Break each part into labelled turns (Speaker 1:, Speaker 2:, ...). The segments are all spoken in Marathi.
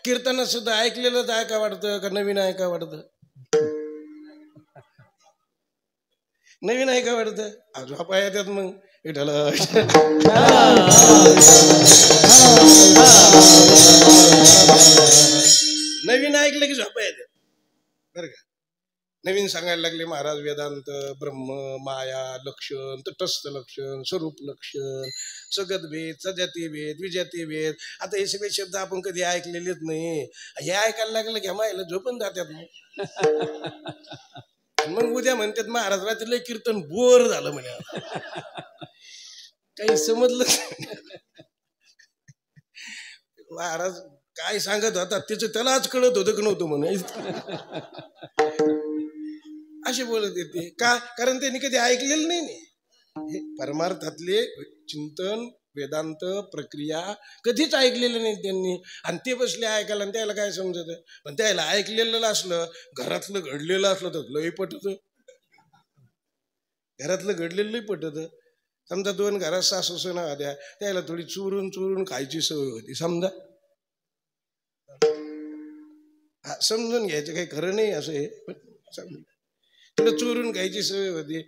Speaker 1: कीर्तनात सुद्धा ऐकलेलंच ऐका वाटतं का नवीन ऐका वाटतं? नवीन ऐका वाटतं. झोपा येतात मग विठाला. नवीन ऐकलं की झोपा येतात बरं का. नवीन सांगायला लागले महाराज वेदांत, ब्रह्म, माया, लक्षण, तटस्थ लक्षण, स्वरूप लक्षण, सगत भेद, सजाती भेद, विजाती भेद. आता हे सगळे शब्द आपण कधी ऐकलेलेच नाही. हे ऐकायला लागलं की मायला झोपून जातात मग उद्या म्हणतात महाराज रात्री कीर्तन बोर झालं म्हणे. काही समजलं महाराज काय सांगत होता त्याचं त्यालाच कळत होतं की नव्हतं म्हणे. असे बोलत येते का? कारण त्यांनी कधी ऐकलेलं नाही. परमार्थातले चिंतन वेदांत प्रक्रिया कधीच ऐकलेलं नाही त्यांनी. आणि ते बसले ऐकायला आणि त्याला काय समजत. पण त्याला ऐकलेलं असलं, घरातलं घडलेलं असलं तर लई पटत. घरातलं घडलेलं पटत. समजा दोन घरात सासू सुना होत्या, त्याला थोडी चुरून चुरून खायची सवय होती समजा. समजून घ्यायचं काही खरं नाही असे. तुला चोरून खायची सवय होती.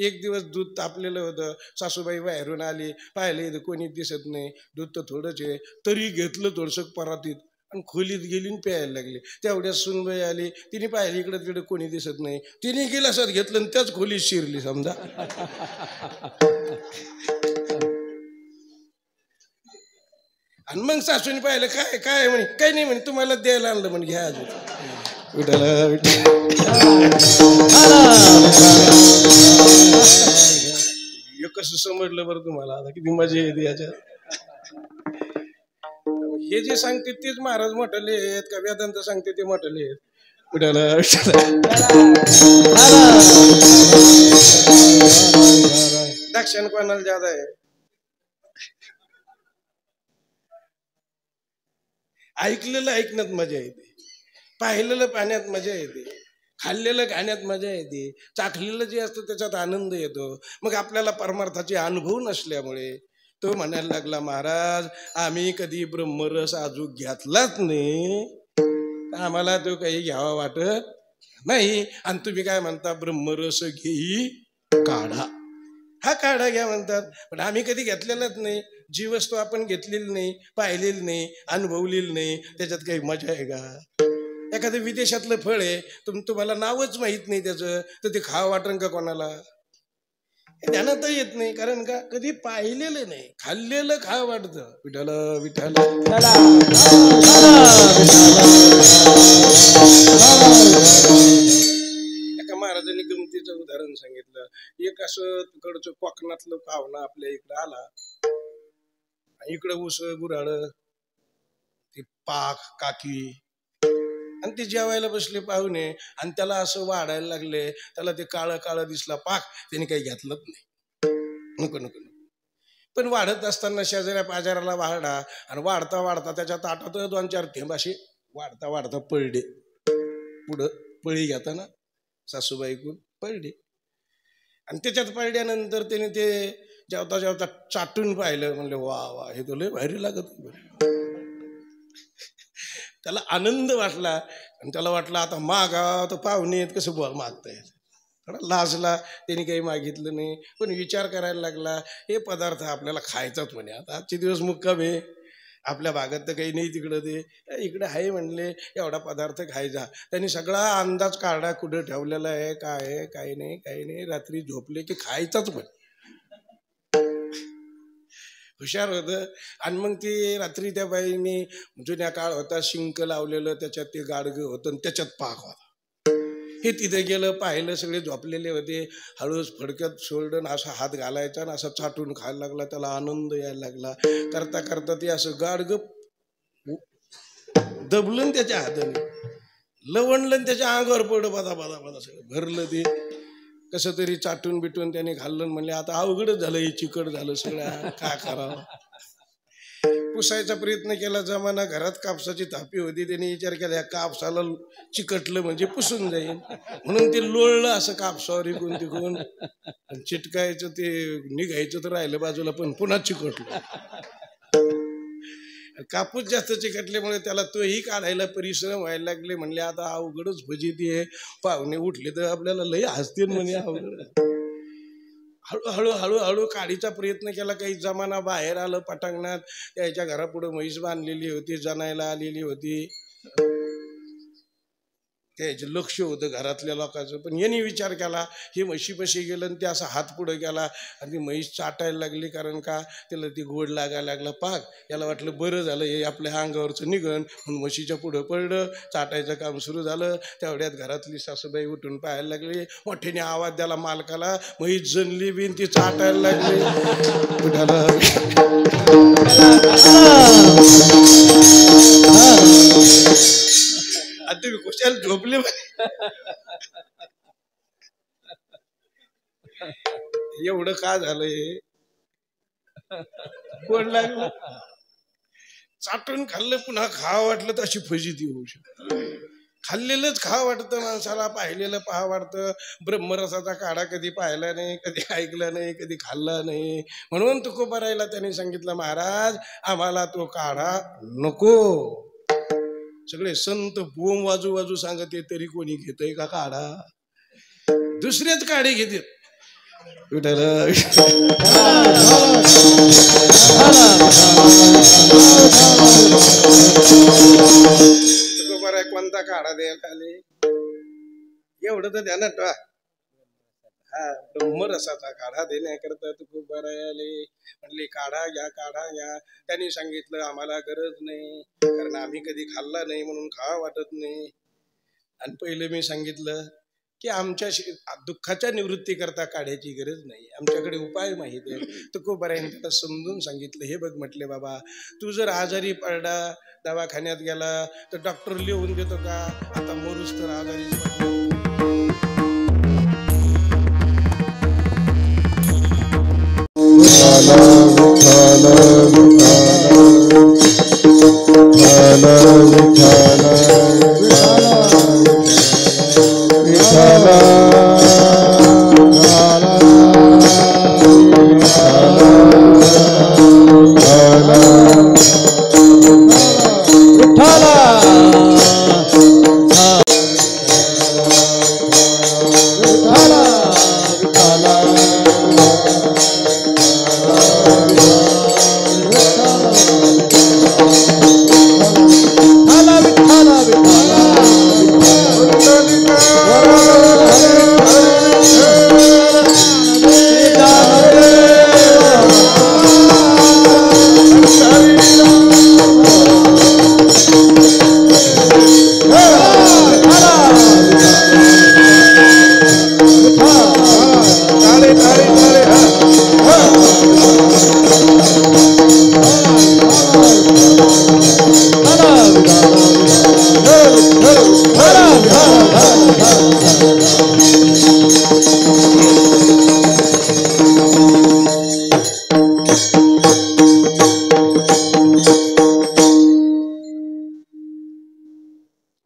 Speaker 1: एक दिवस दूध तापलेलं होतं, सासूबाई बाहेरून आली, पाहिलं कोणी दिसत नाही, दूध तर थोडंच आहे, तरी घेतलं थोडंसं परातीत आणि खोलीत गेली प्यायला लागली. तेवढ्यात सुनबाई आली, तिने पाहिलं इकडं तिकडं कोणी दिसत नाही, तिने गिलासात घेतलं आणि त्याच खोलीत शिरली समजा. आणि मग सासूने पाहिलं काय काय म्हणे, काही नाही म्हणे, तुम्हाला द्यायला आणलं म्हणे, घ्या अजून. कसं समजलं बरं तुम्हाला आता किती मजा येते याच्यात. हे जे सांगते तेच महाराज मोठले आहेत का वेदांत सांगते ते मोठले आहेत? दक्षिण कोणाला ज्यादा आहे? ऐकलेलं ऐकण्यात मजा येते, पाहिलेलं पाहण्यात मजा येते, खाल्लेलं खाण्यात मजा येते, चाखलेलं जे असतं त्याच्यात आनंद येतो. मग आपल्याला परमार्थाचे अनुभव नसल्यामुळे तो म्हणायला लागला, महाराज आम्ही कधी ब्रह्मरस अजून घेतलाच नाही, आम्हाला तो काही घ्यावा वाटत नाही. आणि तुम्ही काय म्हणता, ब्रह्मरस घेई काढा. हा काढा घ्या म्हणतात, पण आम्ही कधी घेतलेलाच नाही. जी वस्तू आपण घेतलेली नाही, पाहिलेली नाही, अनुभवलेली नाही, त्याच्यात काही मजा आहे का? एखादं विदेशातलं फळ आहे, तुम्हाला नावच माहित नाही त्याचं, तर ते खावं वाटण का कोणाला? ध्यानात येत नाही, कारण का कधी पाहिलेलं नाही. खाल्लेलं खावं वाटतं. विठाल विठाल. एका महाराजांनी गमतीचं उदाहरण सांगितलं. एक असं तिकडचं कोकणातलं पाहुणा आपल्या इकडं आला, इकडं ऊस गुराळ, ते पाक काकी, आणि ते जेवायला बसले पाहुणे, आणि त्याला असं वाढायला लागले, त्याला ते काळं काळं दिसला पाक, त्याने काही घेतलंच नाही. नको नको नको. पण वाढत असताना शेजाऱ्या पाजाराला वाढा, आणि वाढता वाढता त्याच्या ताटात 2-4 थेंब असे वाढता वाढता पडले. पुढं पळी घेताना सासूबाईकून पडले, आणि त्याच्यात पडल्यानंतर त्याने ते जेवता जेवता चाटून पाहिलं. म्हणले वा वा, हे तो लय भारी लागत. त्याला आनंद वाटला, आणि त्याला वाटलं आता मागा तर पाहुणे आहेत, कसं मागतायत. थोडा लाजला, त्यांनी काही मागितलं नाही, पण विचार करायला लागला, हे पदार्थ आपल्याला खायचाच म्हणे. आता आजचे दिवस मुक्काम आहे, आपल्या भागात तर काही नाही, तिकडं ते इकडे आहे म्हणले, एवढा पदार्थ खायचा. त्यांनी सगळा अंदाज काढा कुठं ठेवलेला आहे, काय आहे काही नाही काही नाही. रात्री झोपले की खायचाच म्हणे, हुशार होतं. आणि मग ते रात्री त्या बाईने, जुन्या काळ होता, शिंक लावलेलं, त्याच्यात ते गाडगं होतं आणि त्याच्यात पाक होता. हे तिथे गेलं, पाहिलं, सगळे झोपलेले होते. हळूच फडक्यात सोडून असा हात घालायचा आणि असं चाटून खायला लागला. त्याला आनंद यायला लागला. करता करता ते असं गाडगं दबलं त्याच्या हाताने, लवणलं त्याच्या अंगावर पडलं, बदा बदा बदा सगळं भरलं. ते कसं तरी चाटून बिटून त्याने खाल्लं. म्हणले आता अवघडच झालं, हे चिकट झालं सगळं, काय करावं. पुसायचा प्रयत्न केला, जमाना घरात कापसाची थापी होती, त्याने विचार केला कापसाला चिकटलं म्हणजे पुसून जाईल, म्हणून ते लोळलं असं कापसावर इकून तिकून, चिटकायचं ते निघायचं तर राहिलं बाजूला, पण पुन्हा चिकटलं. कापूस जास्त चिकटल्यामुळे त्याला तोही काढायला परिश्रम व्हायला लागले. म्हणले आता अवघडच फजिती आहे, पाहुणे उठले तर आपल्याला लई हसतील म्हणे. अवघड. हळूहळू हळूहळू काढीचा प्रयत्न केला. काही जमाना बाहेर आलं पटांगणात. त्याच्या घरापुढे म्हैस बांधलेली होती, जनायला आलेली होती. त्याचं लक्ष होतं घरातल्या लोकांचं. पण यांनी विचार केला, हे म्हशीपाशी गेलं आणि ते असा हात पुढं गेला आणि ती म्हैस चाटायला लागली. कारण का त्याला ती गोड लागायला लागला पाक. याला वाटलं बरं झालं हे आपल्या अंगावरचं निघन, म्हणून म्हशीच्या पुढं पडलं. चाटायचं काम सुरू झालं. तेवढ्यात घरातली सासूबाई उठून पाहायला लागली. मोठ्याने आवाज द्याला मालकाला. म्हैस जनली बिन ती चाटायला लागली. तुम्ही कुशाल झोपले. एवढं का झालंय? कोण लागलं? चाटून खाल्लं पुन्हा खावं वाटलं तर अशी फजिती होऊ शकते. खाल्लेलंच खावं वाटतं माणसाला, पाहिलेलं पाहा वाटतं. ब्रह्मरसाचा काढा कधी पाहिला नाही, कधी ऐकला नाही, कधी खाल्ला नाही. म्हणून तुकोबारायला त्यांनी सांगितलं, महाराज आम्हाला तो काढा नको. सगळे संत बोम वाजू वाजू सांगते तरी कोणी घेतय का काढा? दुसरेच काढे घेतात. बरं कोणता काढा द्यायला आले एवढं तर ध्यानात ठेवा. हा ब्रह्मरसाचा काढा देण्याकरता तुकोबार आले. म्हणले काढा घ्या, काढा घ्या. त्यांनी सांगितलं आम्हाला गरज नाही, कारण आम्ही कधी खाल्ला नाही म्हणून खावा वाटत नाही. आणि पहिले मी सांगितलं की आमच्या दुःखाच्या निवृत्ती करता काढ्याची गरज नाही, आमच्याकडे उपाय माहिती आहे. तुकोबारायांनी त्याला समजून सांगितलं. हे बघ म्हटले बाबा, तू जर आजारी पडला, दवाखान्यात गेला तर डॉक्टर लिहून देतो का? आता मरूस तर आजारी पडलो.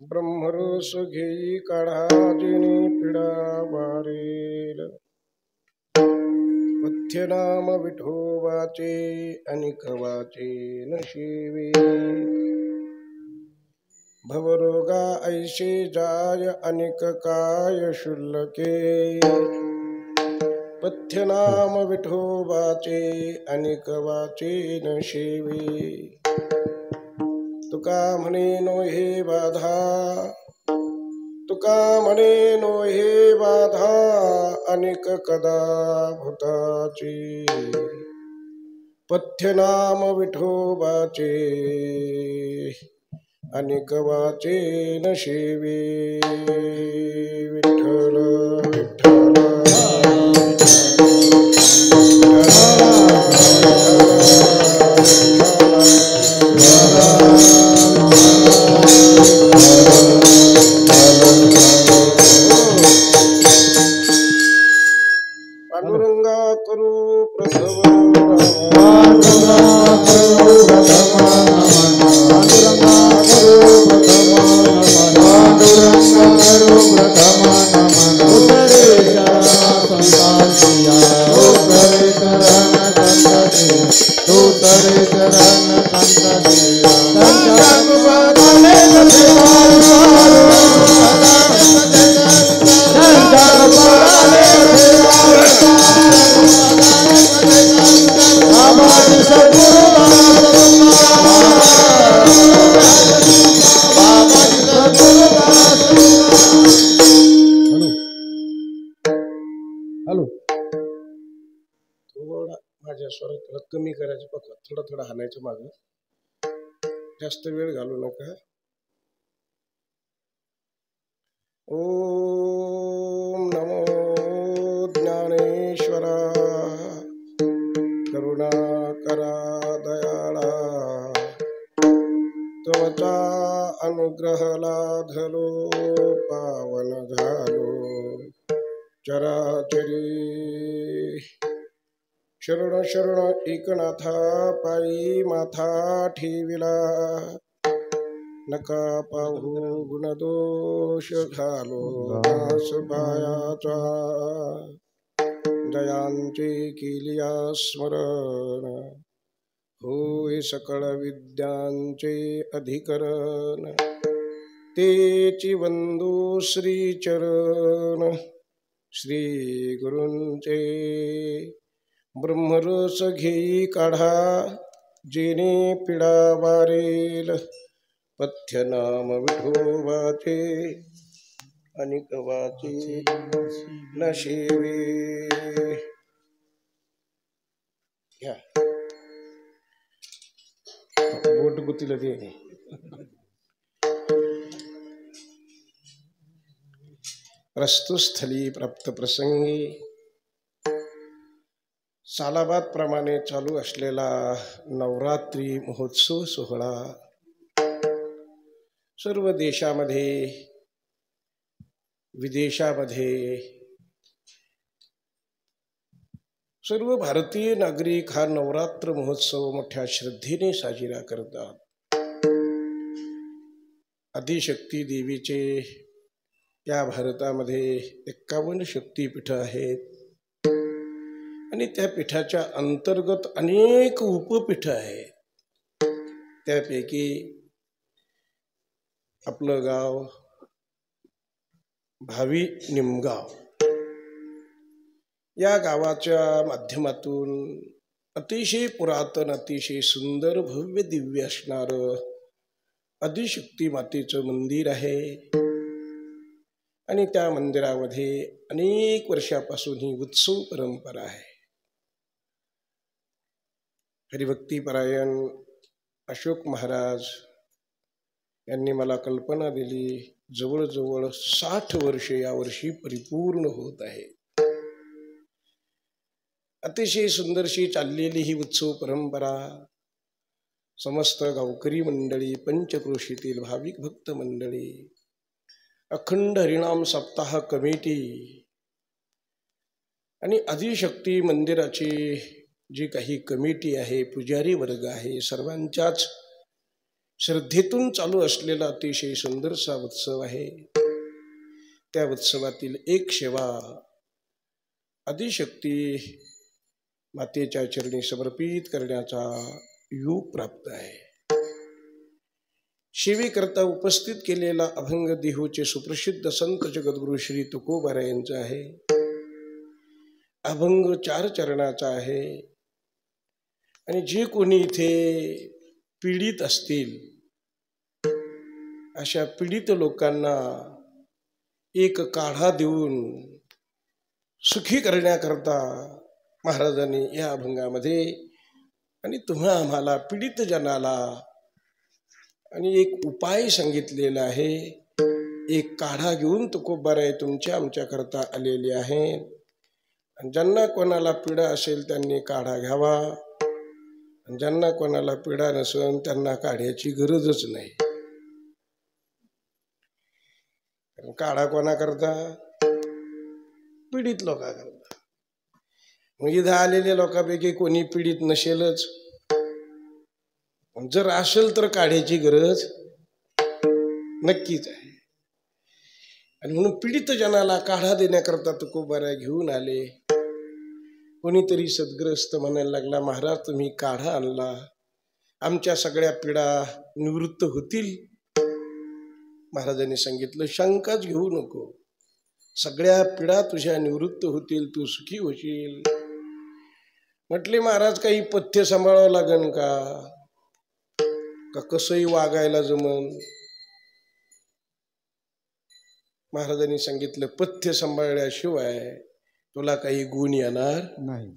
Speaker 1: ब्रह्मरस घेई काढा जिनी पिडा वारेल. पथ्य नाम विठोबाचे अनिक वाचे नशिवे. भवरोगा ऐसे जाय अनिक काय शुल्लके. पथ्य नाम विठोबाचे अनिक वाचे नशिवे. तुका म्हणे नो हे बाधा, तुका म्हणे नो हे बाधा अनेक कदा भूताची. पथ्य नाम विठोबाचे अनेक वाचे नशिवे. विठ्ठल विठ्ठल पांडुरंगा करू प्रथम तू तरे जरा कमी करायचं बघा, थोडं थोडं हाणायचं मागं, जास्त वेळ घालू नका. ओम नमो ज्ञानेश्वरा करुणाकरा दयाळा, त्वचा अनुग्रह लाधलो पावन झालो चराचरी. शरण शरण एकनाथा पायी माथा ठेविला, नका पाहू गुणदोष घालो दास पायाचा. जयांचे केलिया स्मरण, होय सकळ विद्यांचे अधिकरण. तेची वंदू श्री चरण, श्री गुरूंचे. ब्रह्मरस घेई काढा, जेने पिडा वारेल. पथ्य नाम विठोबाचे, अनिक वाचे नशेवे. घ्या बोट गुतीला दे. रस्तुस्थली प्राप्त प्रसंगी सालाबाद प्रमाणे चालू असलेला नवरात्री महोत्सव सोहळा सर्व देशामध्ये विदेशामध्ये सर्व भारतीय नागरिक हा नवरात्र महोत्सव मोठ्या श्रद्धेने साजरा करतात. आदिशक्ती देवीचे या भारतामध्ये 51 शक्तीपीठ आहेत आणि त्या पीठाच्या अंतर्गत अनेक उपपीठ आहेत. त्यापैकी आपलं गाव भावी निमगाव, या गावाच्या माध्यमातून अतिशय पुरातन, अतिशय सुंदर, भव्य दिव्य असणार आदिशक्ती मातेचं मंदिर आहे. आणि त्या मंदिरामध्ये अनेक वर्षापासून ही उत्सव परंपरा आहे. हरिभक्तीपरायण अशोक महाराज यांनी मला कल्पना दिली, जवळजवळ 60 वर्ष यावर्षी परिपूर्ण होत आहे. अतिशय सुंदरशी चाललेली ही उत्सव परंपरा समस्त गावकरी मंडळी, पंचक्रोशीतील भाविक भक्त मंडळी, अखंड हरिनाम सप्ताह कमिटी आणि आदिशक्ती मंदिराची जी काही कमिटी आहे, पुजारी वर्ग आहे, सर्वांच्याच श्रद्धेतून चालू असलेला अतिशय सुंदरसा उत्सव आहे. त्या उत्सवातील एक सेवा आदिशक्ती मातेच्या चरणी समर्पित करण्याचा योग प्राप्त आहे. सेवेकरता उपस्थित केलेला अभंग देहूचे सुप्रसिद्ध संत जगद्गुरु श्री तुकोबारायांचा आहे. अभंग 4 चरणाचा आहे. आणि जे कोणी इथे पीडित असतील अशा पीडित लोकांना एक काढा देऊन सुखी करण्याकरता महाराजांनी या अभंगामध्ये आणि तुम्हा आम्हाला पीडित जनाला आणि एक उपाय सांगितलेला आहे. एक काढा घेऊन तुकोबाराय तुमच्या आमच्याकरता आलेले आहे. ज्यांना कोणाला पीडा असेल त्यांनी काढा घ्यावा, ज्यांना कोणाला पीडा नसेल त्यांना काढ्याची गरजच नाही. काढा कोणाकरता? पीडित लोकांकरता. मग इथं आलेल्या लोकांपैकी कोणी पीडित नसेलच. जर असेल तर काढ्याची गरज नक्कीच आहे. आणि म्हणून पीडित जनाला काढा देण्याकरता तुकोबाराय घेऊन आले. कोणीतरी सद्ग्रस्त म्हणायला लागला, महाराज तुम्ही काढा आणला, आमच्या सगळ्या पीडा निवृत्त होतील. महाराजांनी सांगितलं, शंकाच घेऊ नको, सगळ्या पीडा तुझ्या निवृत्त होतील, तू सुखी होशील. म्हटले, महाराज काही पथ्य सांभाळावं लागेल का कसंही वागायला जमन? महाराजांनी सांगितलं, पथ्य सांभाळल्याशिवाय तुला काही गुण येणार नाही.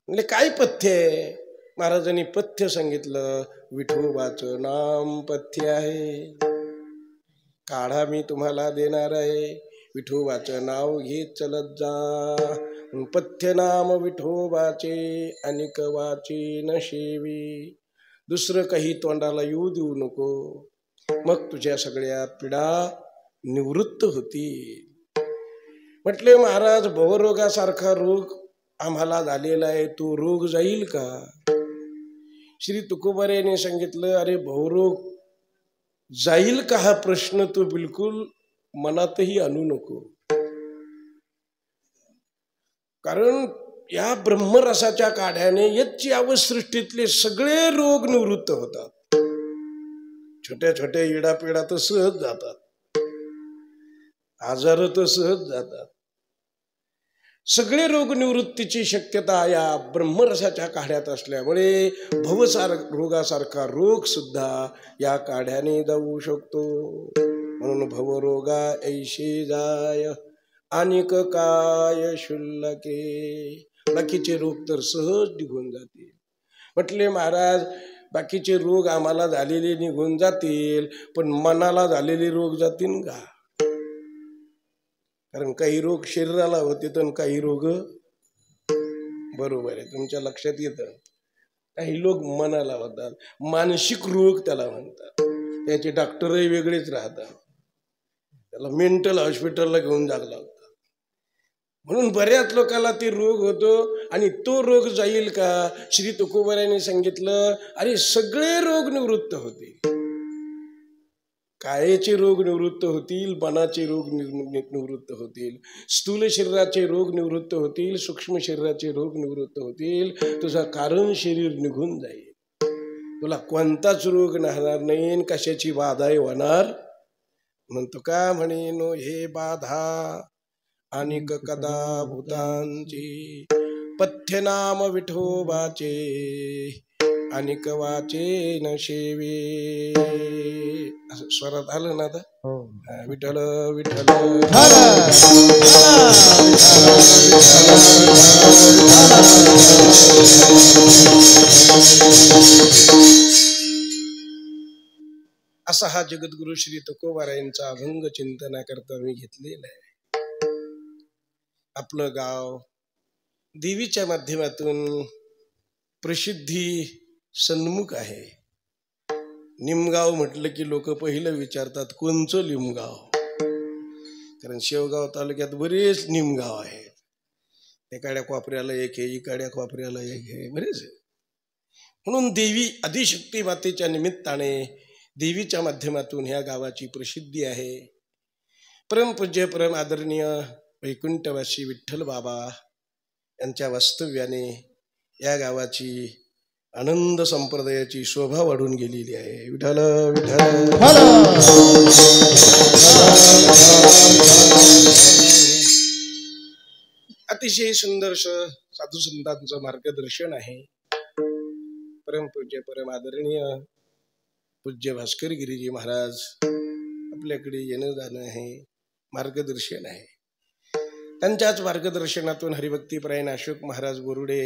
Speaker 1: म्हणजे काय पथ्य आहे? महाराजांनी पथ्य सांगितलं, विठोबाचं नाम पथ्य आहे. काढा मी तुम्हाला देणार आहे, विठोबाचं नाव घेत चलत जा. पथ्य नाम विठोबाचे अनिक वाचे न शेवी. दुसरं काही तोंडाला येऊ देऊ नको, मग तुझ्या सगळ्या पीडा निवृत्त होतील. म्हटले महाराज, भवरोगासारखा रोग आम्हाला झालेला आहे, तो रोग जाईल का? श्री तुकोबारायांनी सांगितलं, अरे भवरोग जाईल का हा प्रश्न तू बिलकुल मनातही आणू नको. कारण या ब्रह्मरसाच्या काढ्याने यच्ची अवस्थृष्टीतले सगळे रोग निवृत्त होतात. छोट्या छोट्या इडापिडा तर सहज जातात, आजार तर सहज जातात. सगळे रोग निवृत्तीची शक्यता या ब्रह्मरसाच्या काढ्यात असल्यामुळे भवसार रोगासारखा रोग सुद्धा या काढ्याने जाऊ शकतो. म्हणून भवरोगा ऐशी जाय अनिक काय शुल्लके. बाकीचे रोग तर सहज निघून जातील. म्हटले महाराज, बाकीचे रोग आम्हाला झालेले निघून जातील, पण मनाला झालेले रोग जातील का? कारण काही रोग शरीराला होते तर काही रोग, बरोबर आहे, तुमच्या लक्षात येतं, काही लोक मनाला होतात. मानसिक रोग त्याला म्हणतात. त्याचे डॉक्टरही वेगळेच राहतात, त्याला मेंटल हॉस्पिटलला घेऊन जावं लागतं. म्हणून बऱ्याच लोकांना ते रोग होतो. आणि तो रोग जाईल का? श्री तुकोबारायांनी सांगितलं, अरे सगळे रोग निवृत्त होतील. कायेचे रोग निवृत्त होतील, मनाचे रोग निवृत्त होतील, स्थूल शरीराचे रोग निवृत्त होतील, सूक्ष्म शरीराचे रोग निवृत्त होतील. तुझा कारण शरीर निघून जाईल, तुला कोणताच रोग राहणार नाही, कशाची बाधाही होणार. म्हणतो का म्हणे नो हे बाधा अनिक कदा भूतांची. पथ्य नाम विठोबाचे अनिक वाचे न शेवे. असं स्वरात आलं ना आता. विठ्ठल विठ्ठल असा हा जगद्गुरु श्री तुकोबारायांचा अभंग चिंतनाकरता मी घेतलेला आहे. आपलं गाव देवीच्या माध्यमातून प्रसिद्धी सन्मुख आहे. निमगाव म्हटलं की लोक पहिलं विचारतात कोणचं निमगाव. कारण शेवगाव तालुक्यात बरेच निमगाव आहेत. एकाड्या कोपऱ्याला एक आहे, इकाड्या कोपऱ्याला एक आहे, बरेच. म्हणून देवी आदिशक्ती मातेच्या निमित्ताने देवीच्या माध्यमातून ह्या गावाची प्रसिद्धी आहे. परमपूज्य परम आदरणीय वैकुंठवासी विठ्ठल बाबा यांच्या वास्तव्याने या गावाची आनंद संप्रदायाची शोभा वाढून गेलेली आहे. विठ्ठल विठ्ठल. अतिशय सुंदर साधू संतांचं मार्गदर्शन आहे. परमपूज्य परम आदरणीय पूज्य भास्कर गिरीजी महाराज आपल्याकडे येणं जाणं आहे, मार्गदर्शन आहे. त्यांच्याच मार्गदर्शनातून हरिभक्तीपरायण अशोक महाराज बोरुडे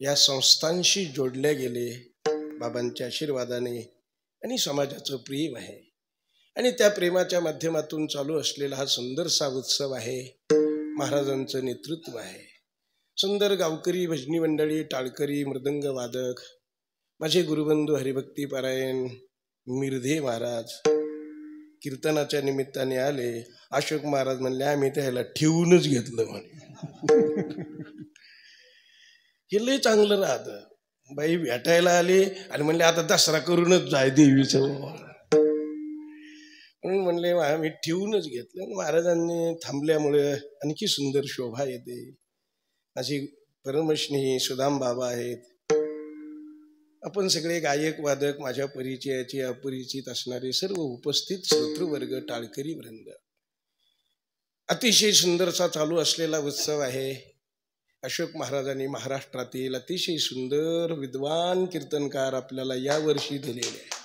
Speaker 1: या संस्थांशी जोडले गेले बाबांच्या आशीर्वादाने. आणि समाजाचं प्रेम आहे आणि त्या प्रेमाच्या माध्यमातून चालू असलेला हा सुंदरसा उत्सव आहे. महाराजांचं नेतृत्व आहे. सुंदर गावकरी, भजनी मंडळी, टाळकरी, मृदंग वादक, माझे गुरुबंधू हरिभक्तीपरायण मिरधे महाराज कीर्तनाच्या निमित्ताने आले. अशोक महाराज म्हणले आम्ही त्याला ठेवूनच घेतलं म्हणे. हे लय चांगलं राहतं. बाई भेटायला आले आणि म्हणले आता दसरा करूनच जाय देवीचं. म्हणून म्हणले आम्ही ठेवूनच घेतलं. महाराजांनी थांबल्यामुळे आणखी सुंदर शोभा येते. अशी परमस्नेही सुदाम बाबा आहेत. आपण सगळे गायक वादक, माझ्या परिचयाचे अपरिचित असणारे सर्व उपस्थित श्रोतृवर्ग, टाळकरी वृंद, अतिशय सुंदरसा चालू असलेला उत्सव आहे. अशोक महाराजांनी महाराष्ट्रातील अतिशय सुंदर विद्वान कीर्तनकार आपल्याला यावर्षी दिलेले आहे.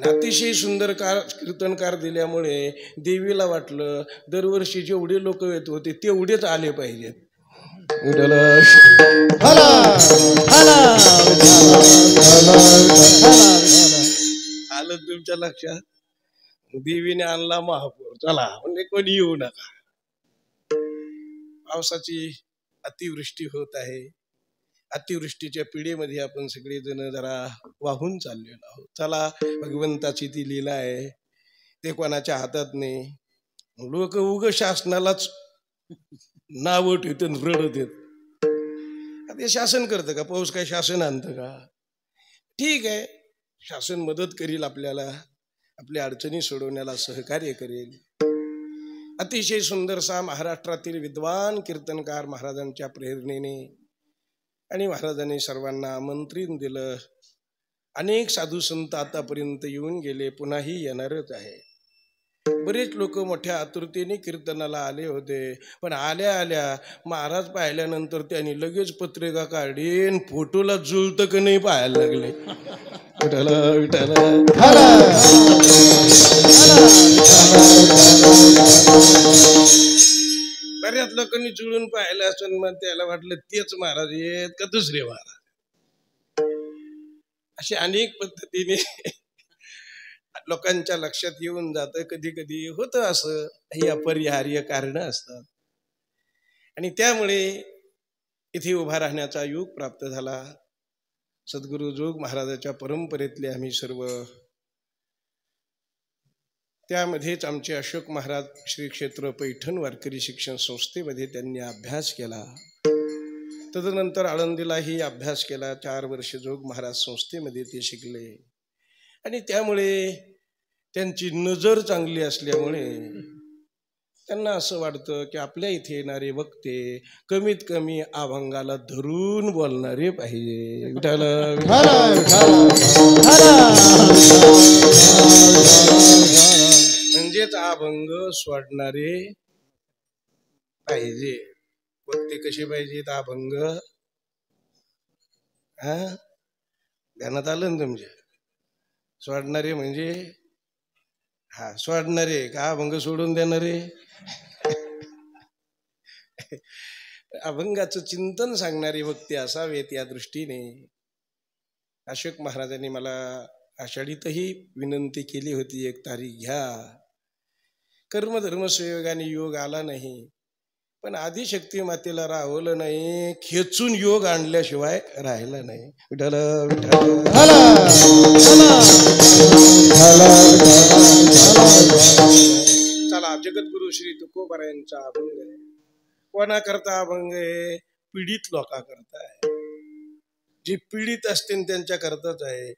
Speaker 1: अतिशय सुंदर कीर्तनकार दिल्यामुळे देवीला वाटलं दरवर्षी जेवढे लोक येत होते तेवढेच आले पाहिजेत. आलं तुमच्या लक्षात? देवीने आणला महापूर, चला म्हणजे कोणी येऊ नका. पावसाची अतिवृष्टी होत आहे. अतिवृष्टीच्या पिढीमध्ये आपण सगळेजण जरा वाहून चाललेलो आहोत. चला, भगवंताची ती लीला आहे, ते कोणाच्या हातात नाही. लोक उग शासनालाच नाव ठेवतात, रडत येत. ते शासन करतं का? पाऊस काय शासन आणतं का? ठीक आहे, शासन मदत करील आपल्याला, आपल्या अडचणी सोडवण्याला सहकार्य करेल. अतिशय सुंदरसा महाराष्ट्रातील विद्वान कीर्तनकार महाराजांच्या प्रेरणेने आणि महाराजांनी सर्वांना आमंत्रण दिलं. अनेक साधू संत आतापर्यंत येऊन गेले, पुन्हाही येणारच आहे. बरेच लोक मोठ्या आतुरतेने कीर्तनाला आले होते, पण आल्या आल्या महाराज पाहिल्यानंतर त्यांनी लगेच पत्रिका काढीन, फोटोला जुळतं का नाही पाहायला लागले. बऱ्याच लोकांनी जुळून पाहिलं असं, मग त्याला वाटलं तेच महाराज आहेत का दुसरे महाराज. असे अनेक पद्धतीने लोकांच्या लक्षात येऊन जातं. कधी कधी होतं असं, ही अपरिहार्य कारण असतात. आणि त्यामुळे इथे उभा राहण्याचा योग प्राप्त झाला. सद्गुरु जोग महाराजाच्या परंपरेतले आम्ही सर्व, त्यामध्येच आमचे अशोक महाराज श्री क्षेत्र पैठण वारकरी शिक्षण संस्थेमध्ये त्यांनी अभ्यास केला. तदनंतर आळंदीलाही अभ्यास केला. 4 वर्ष जोग महाराज संस्थेमध्ये ते शिकले. आणि त्यामुळे त्यांची नजर चांगली असल्यामुळे त्यांना असं वाटतं की आपल्या इथे येणारे वक्ते कमीत कमी अभंगाला धरून बोलणारे पाहिजे. म्हणजेच अभंग सोडणारे पाहिजे. वक्ते कसे पाहिजेत? अभंग. ध्यानात आलं ना तुमच्या? सोडणारे म्हणजे सोडणारे का अभंग सोडून देणारे? अभंगाचं चिंतन सांगणारे वक्ते असावेत. या दृष्टीने अशोक महाराजांनी मला आषाढीतही विनंती केली होती, 1 तारीख घ्या. कर्मधर्म संयोगाने योग आला नाही, पण आदिशक्ती मातेला राहवलं नाही, खेचून योग आणल्याशिवाय राहिला नाही. चला, जगद्गुरु श्री तुकोबारायांचा अभंग आहे. कोणाकरता अभंग आहे? पीडित लोकांकरता आहे. जे पीडित असतील त्यांच्या करताच आहे.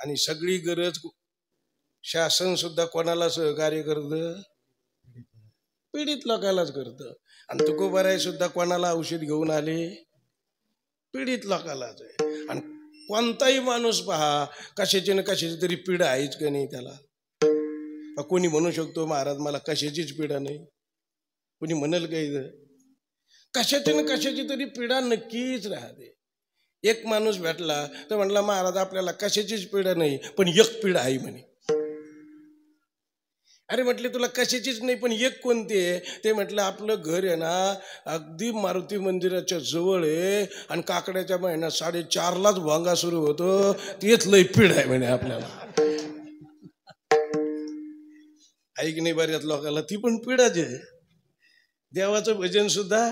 Speaker 1: आणि सगळी गरज शासन सुद्धा कोणाला सहकार्य करतं? पीडित लोकांनाच करतं. आणि तुकोबाराय सुद्धा कोणाला औषध घेऊन आले? पीडित लोकांनाच आहे. आणि कोणताही माणूस पहा, कशाची ना कशाची तरी पीडा आहेच का नाही त्याला? कोणी म्हणू शकतो महाराज मला कशाचीच पीडा नाही? कोणी म्हणेल का? कशाची ना कशाची तरी पीडा नक्कीच राहते. एक माणूस भेटला तर म्हणला महाराज आपल्याला कशाचीच पीडा नाही, पण एक पीडा आहे म्हणे. अरे म्हटले तुला कशाचीच नाही पण एक कोणती आहे? ते म्हटलं आपलं घर आहे ना अगदी मारुती मंदिराच्या जवळ आहे आणि काकड्याच्या महिन्यात 4:30लाच भोंगा सुरू होतो, तेच लय पीड आहे म्हणे आपल्याला. ऐक नाही बऱ्याच लोकांना ती पण पीडाच आहे. देवाचं भजन सुद्धा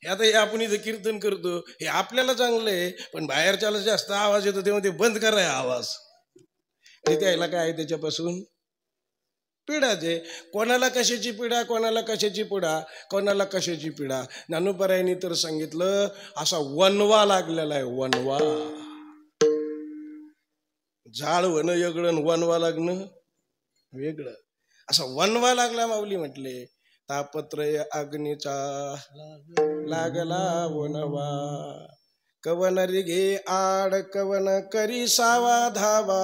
Speaker 1: आता हे आपण इथं कीर्तन करतो हे आपल्याला चांगलं आहे, पण बाहेरच्याला जास्त आवाज येतो तेव्हा ते बंद कराय आवाज. त्याला काय आहे त्याच्यापासून? पीडाच आहे. कोणाला कशाची पीडा, कोणाला कशाची पीडा, कोणाला कशाची पीडा. ज्ञानोबारायांनी तर सांगितलं असा वनवा लागलेला आहे. वनवा, झाड होणं वेगळं, वनवा लागणं वेगळं. असा वनवा लागला माऊली म्हटले. तापत्रय अग्नीचा लागला वनवा, कवन रिघे आड कवन करी सावा धावा,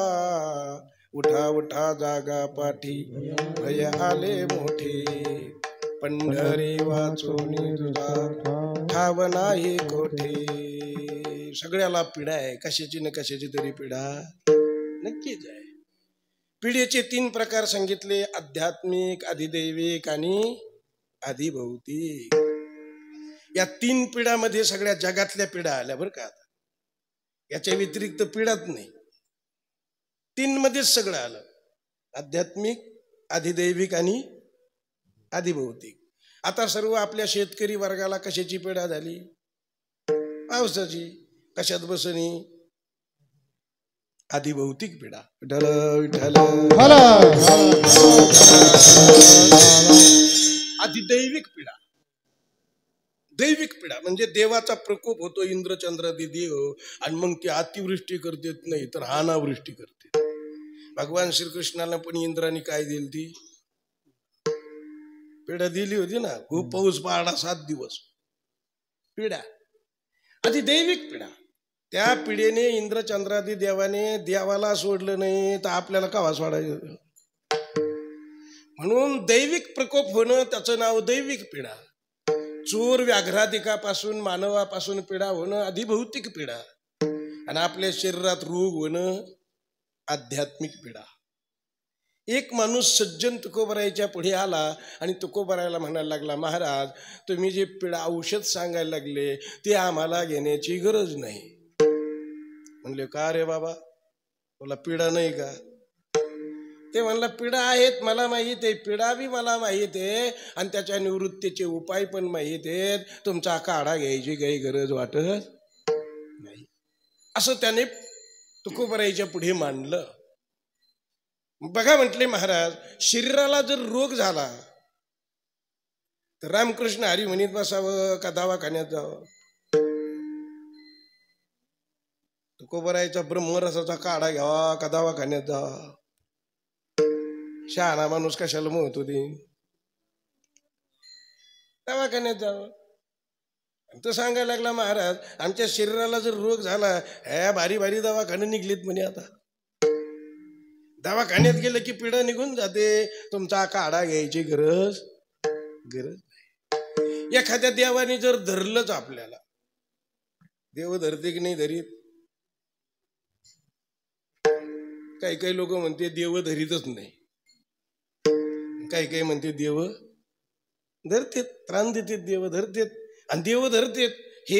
Speaker 1: उठा उठा जागा पाठी भय आले मोठे, पंढरी वाचोनी तुझा ठाव नाही कोठे. सगळ्याला पीडा आहे, कशाची न कशाची तरी पीडा नक्कीच आहे. पीडेचे 3 प्रकार सांगितले, आध्यात्मिक, अधिदैविक आणि अधिभौतिक. या 3 पिढ्यामध्ये सगळ्या जगातल्या पिढ्या आल्या बरं का. याच्या व्यतिरिक्त पिढाच नाही. 3 मध्येच सगळं आलं. आध्यात्मिक, अधिदैविक आणि अधिभौतिक. आता सर्व आपल्या शेतकरी वर्गाला कशाची पिढा झाली? पावसाची. कशात बसणी? अधिभौतिक पिढा. अधिदैविक पिढा. दैविक पिढा म्हणजे देवाचा प्रकोप होतो, इंद्रचंद्रादी देव, आणि मग ते अतिवृष्टी करतेत नाही तर अनावृष्टी करते. भगवान श्रीकृष्णाला पण इंद्राने काय दिली? ती पिढा दिली होती ना. खूप पाऊस पडला 7 दिवस. पिढा. अधिदैविक पिढा. त्या पिढीने इंद्रचंद्रादी देवाने देवाला सोडलं नाही तर आपल्याला कवा सोडायचं? म्हणून दैविक प्रकोप होणं त्याचं नाव दैविक पिढा. चोर व्याघ्रादिकापासून मानवापासून पिढा होणं अधिभौतिक पिढा. आणि आपल्या शरीरात रोग होणं आध्यात्मिक पिढा. एक माणूस सज्जन तुकोबरायच्या पुढे आला आणि तुकोबरायला म्हणायला लागला, महाराज तुम्ही जे पिढा औषध सांगायला लागले ते आम्हाला घेण्याची गरज नाही. म्हणले का रे बाबा, तुला पिढा नाही का? ते म्हणला पिढा आहेत मला माहीत आहे, पिढा बी मला माहीत आहे आणि त्याच्या निवृत्तीचे उपाय पण माहीत आहेत. तुमचा काढा घ्यायची काही गरज वाटत नाही. असं त्याने तुकोबराईच्या पुढे मांडलं. बघा म्हटले महाराज, शरीराला जर रोग झाला तर रामकृष्ण हरी म्हणीत बसावं का दवाखान्यात जावं? तुकोबराईचा ब्रह्मरसाचा काढा घ्यावा का दवाखान्यात जावा? शहाणा माणूस कशाला म्हणतो ते दवाखान्यात जावं. तो सांगायला लागला, महाराज आमच्या शरीराला जर रोग झाला, ह्या भारी भारी दवाखाने निघलेत म्हणे. आता दवाखान्यात गेलं की पिढा निघून जाते. तुमचा काढा घ्यायची गरज नाही. एखाद्या देवाने जर धरलंच आपल्याला, देव धरते की नाही धरीत? काही काही लोक म्हणते देव धरीतच नाही, काही काही म्हणते देव धरतेत, त्राण देतेत, देव धरतेत. आणि देव धरतेत हे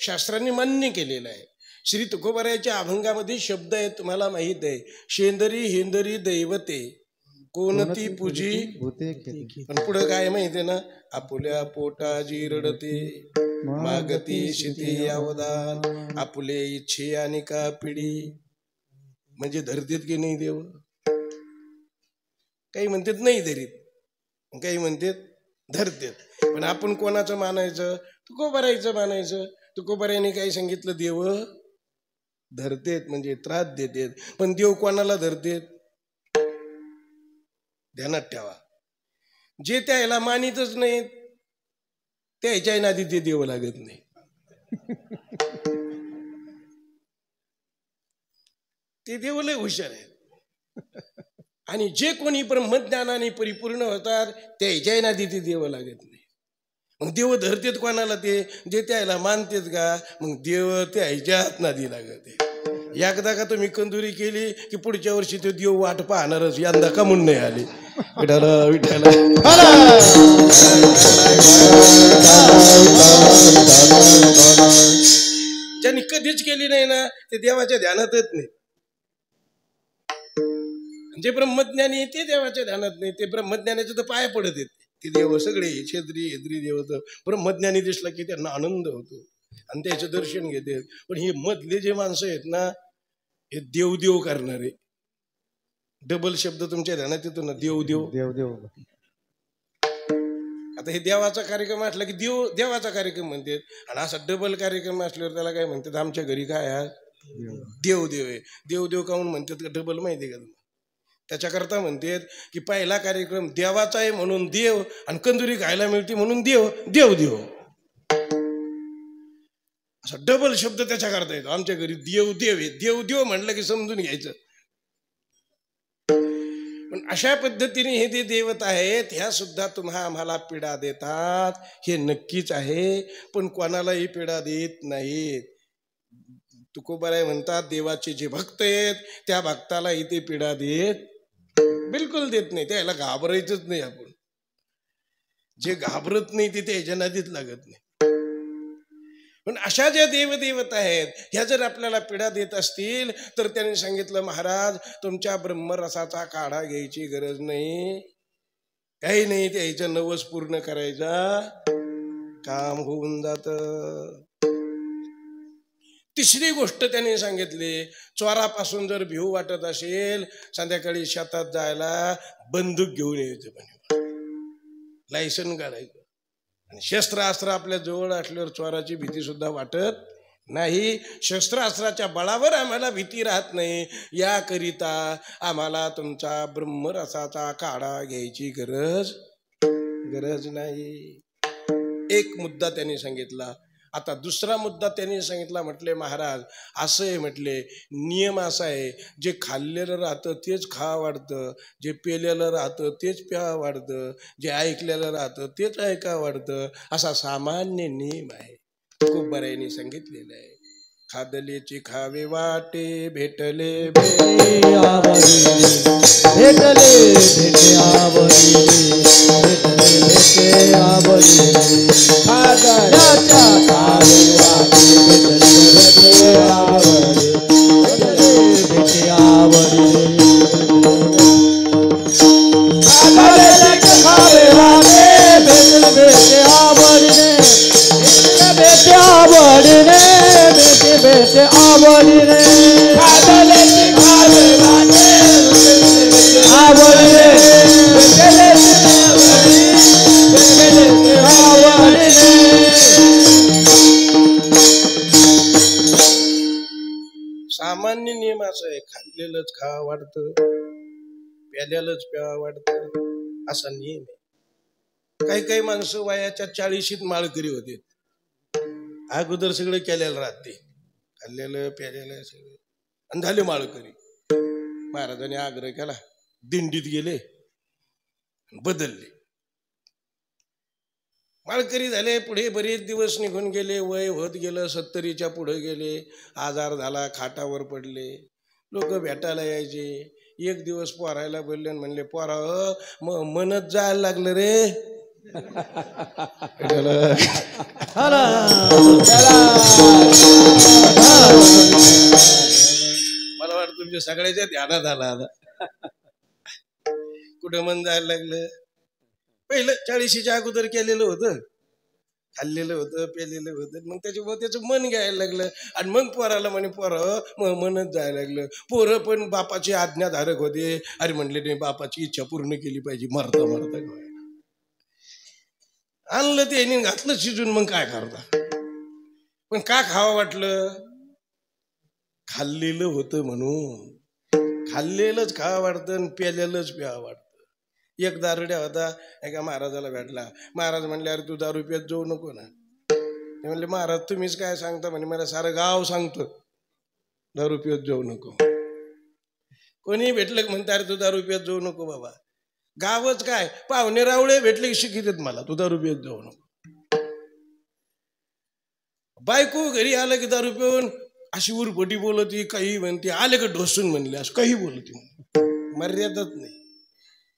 Speaker 1: शास्त्रांनी मान्य केलेलं आहे. श्री तुकोबरायाच्या अभंगामध्ये शब्द आहे, तुम्हाला माहित आहे, शेंदरी हेंदरी दैवते कोणती पूजी होते. पण पुढं काय माहितीये ना, आपुल्या पोटाजी रडते मागती शिती अवदान, आपुले इच्छे आणि का पिढी. म्हणजे धरतेत की नाही देव? काही म्हणतात नाही धरीत, काही म्हणतात धरतेत. पण आपण कोणाचं मानायचं? तुकोबरायचं मानायचं. तुकोबरायाने काय सांगितलं? देव धरतेत म्हणजे त्रास देतेत. पण देव कोणाला धरतेत? ध्यानात ठेवा, जे त्याला मानितच नाही त्याच्या नादी ते देव लागत नाही. ते देव लय हुशार आहेत. आणि जे कोणी ब्रह्मज्ञानाने परिपूर्ण होतात त्याच्या नादी ते देव लागत नाही. मग देव धरतेत कोणाला? ते जे त्याला मानतेत का, मग देव त्याच्यात नादी लागत. एकदा का तुम्ही कंदुरी केली की पुढच्या वर्षी ते देव वाट पाहणारच. यंदा का म्हणून नाही आले. ज्यांनी कधीच केली नाही ना ते देवाच्या ध्यानातच नाही. जे ब्रह्मज्ञानी ते देवाच्या ध्यानात नाही. ते ब्रह्मज्ञानाचे तर पाय पडत येते. ते देव सगळे छेद्री हेद्री देव तर ब्रह्मज्ञानी दिसला की त्यांना आनंद होतो आणि त्याचं दर्शन घेते. पण हे मधले जे माणसं आहेत ना, हे देव देव करणारे. डबल शब्द तुमच्या ध्यानात येतो ना, देव देव देव देव. आता हे देवाचा कार्यक्रम असला की देव देवाचा कार्यक्रम म्हणतात, आणि असा डबल कार्यक्रम असल्यावर त्याला काय म्हणतात? आमच्या घरी काय आहे? देव देव आहे. देव देव काहून म्हणतात का डबल माहिती आहे का तुम्हाला? त्याच्याकरता म्हणतात की पहिला कार्यक्रम देवाचा आहे म्हणून देव, आणि कंदुरी खायला मिळते म्हणून देव देव देव. असा डबल शब्द त्याच्याकरता येतो. आमच्या घरी देव देव आहे. देव देव म्हणलं की समजून घ्यायचं. पण अशा पद्धतीने हे जे देवता आहेत ह्या सुद्धा तुम्हा आम्हाला पीडा देतात, हे नक्कीच आहे. पण कोणालाही पीडा देत नाहीत. तुकोबाराय म्हणतात, देवाचे जे भक्त आहेत त्या भक्ताला इथे पीडा देत बिलकुल देत नाही. त्याला घाबरायचंच नाही आपण. जे घाबरत नाही ते त्याच्या नादीत लागत नाही. पण अशा ज्या देवदेवता आहेत ह्या जर आपल्याला पीडा देत असतील तर त्यांनी सांगितलं, महाराज तुमच्या ब्रह्मरसाचा काढा घ्यायची गरज नाही, काही नाही, त्याचं नवस पूर्ण करायचा, काम होऊन जात. तिसरी गोष्ट त्यांनी सांगितली, चोरापासून जर भिऊ वाटत असेल संध्याकाळी शेतात जायला बंदूक घेऊन यायचं, म्हणे लायसन काढायचं, आणि शस्त्रास्त्र आपल्या जवळ असल्यावर चोराची भीती सुद्धा वाटत नाही. शस्त्रास्त्राच्या बळावर आम्हाला भीती राहत नाही, याकरिता आम्हाला तुमचा ब्रह्मरसाचा काढा घ्यायची गरज नाही. एक मुद्दा त्यांनी सांगितला. आता दुसरा मुद्दा त्यांनी सांगितला, म्हटले महाराज असं आहे, म्हटले नियम असा आहे, जे खाल्लेलं राहतं तेच खा वाढतं, जे पेलेलं राहतं तेच प्या वाढतं, जे ऐकलेलं राहतं तेच ऐका वाढतं, असा सामान्य नियम आहे. खूप बऱ्याने सांगितलेलं आहे. खादलेची खावे वाटे, भेटले भेटे आवडी, भेटले भेटे आवडी, भेटले भेटे आवडी, खादल्याच्या खावे वाटे, भेटले भेटे आवडी, भेटले भेटे आवडी, खादल्याच्या खावे वाटे, भेटले भेटे आवडी, भेटे आवडी रे, भेटे भेटे आवडी रे, खादल्याची खावे वाटे, आवडी रे, भेटले आवडी रे. सामान्य नियम असा आहे, खाल्लेलंच खा वाढतं, प्याल्यालंच प्या वाढतं, असा नियम आहे. काही काही माणसं वयाच्या 40शीत माळकरी होते, अगोदर सगळं केलेलं राहते, खाल्लेलं प्यालेलं सगळं, आणि झाले माळकरी. महाराजांनी आग्रह केला, दिंडीत गेले, बदलले, माळकरी झाले. पुढे बरेच दिवस निघून गेले, वय होत गेलं, 70च्या पुढे गेले, आजार झाला, खाटावर पडले. लोक भेटायला यायचे. एक दिवस पोरायला बोलले, म्हणले पोरा मनच जायला लागलं रे. मला वाटतं तुमच्या सगळ्याच्या ध्यानात आला आता. कुठं मन जायला लागलं? पहिलं 40च्या अगोदर केलेलं होतं, खाल्लेलं होतं, पेलेलं होतं, मग त्याच्यामुळे त्याचं मन घ्यायला लागलं, आणि मग पोराला म्हणे पोरं मनच जायला लागलं. पोरं पण बापाची आज्ञाधारक होते. अरे म्हणले नाही, बापाची इच्छा पूर्ण केली पाहिजे, मरता मरता आणलं ते घातलं शिजून, मग काय करता. पण का खावं वाटलं? खाल्लेलं होतं म्हणून. खाल्लेलंच खावं वाटतं आणि पेलेलंच प्यावं वाटतं. एक दारुड्या होता, एका महाराजाला भेटला. महाराज म्हणले, अरे तू दारू पित जाऊ नको ना. ते म्हणले, महाराज तुम्हीच काय सांगता? म्हणे मला सारं गाव सांगतो दारू पित जाऊ नको. कोणी भेटलं की म्हणता, अरे तू दारू पित जाऊ नको बाबा. गावच काय, पाहुणे रावळे भेटले की शिकितात मला, तू दारू पित जाऊ नको. बायको घरी आलं की दारू पिऊन अशी उरफटी बोलती, काही म्हणते, आले का ढोसून म्हणले, असं काही बोलती, मर्यादाच नाही.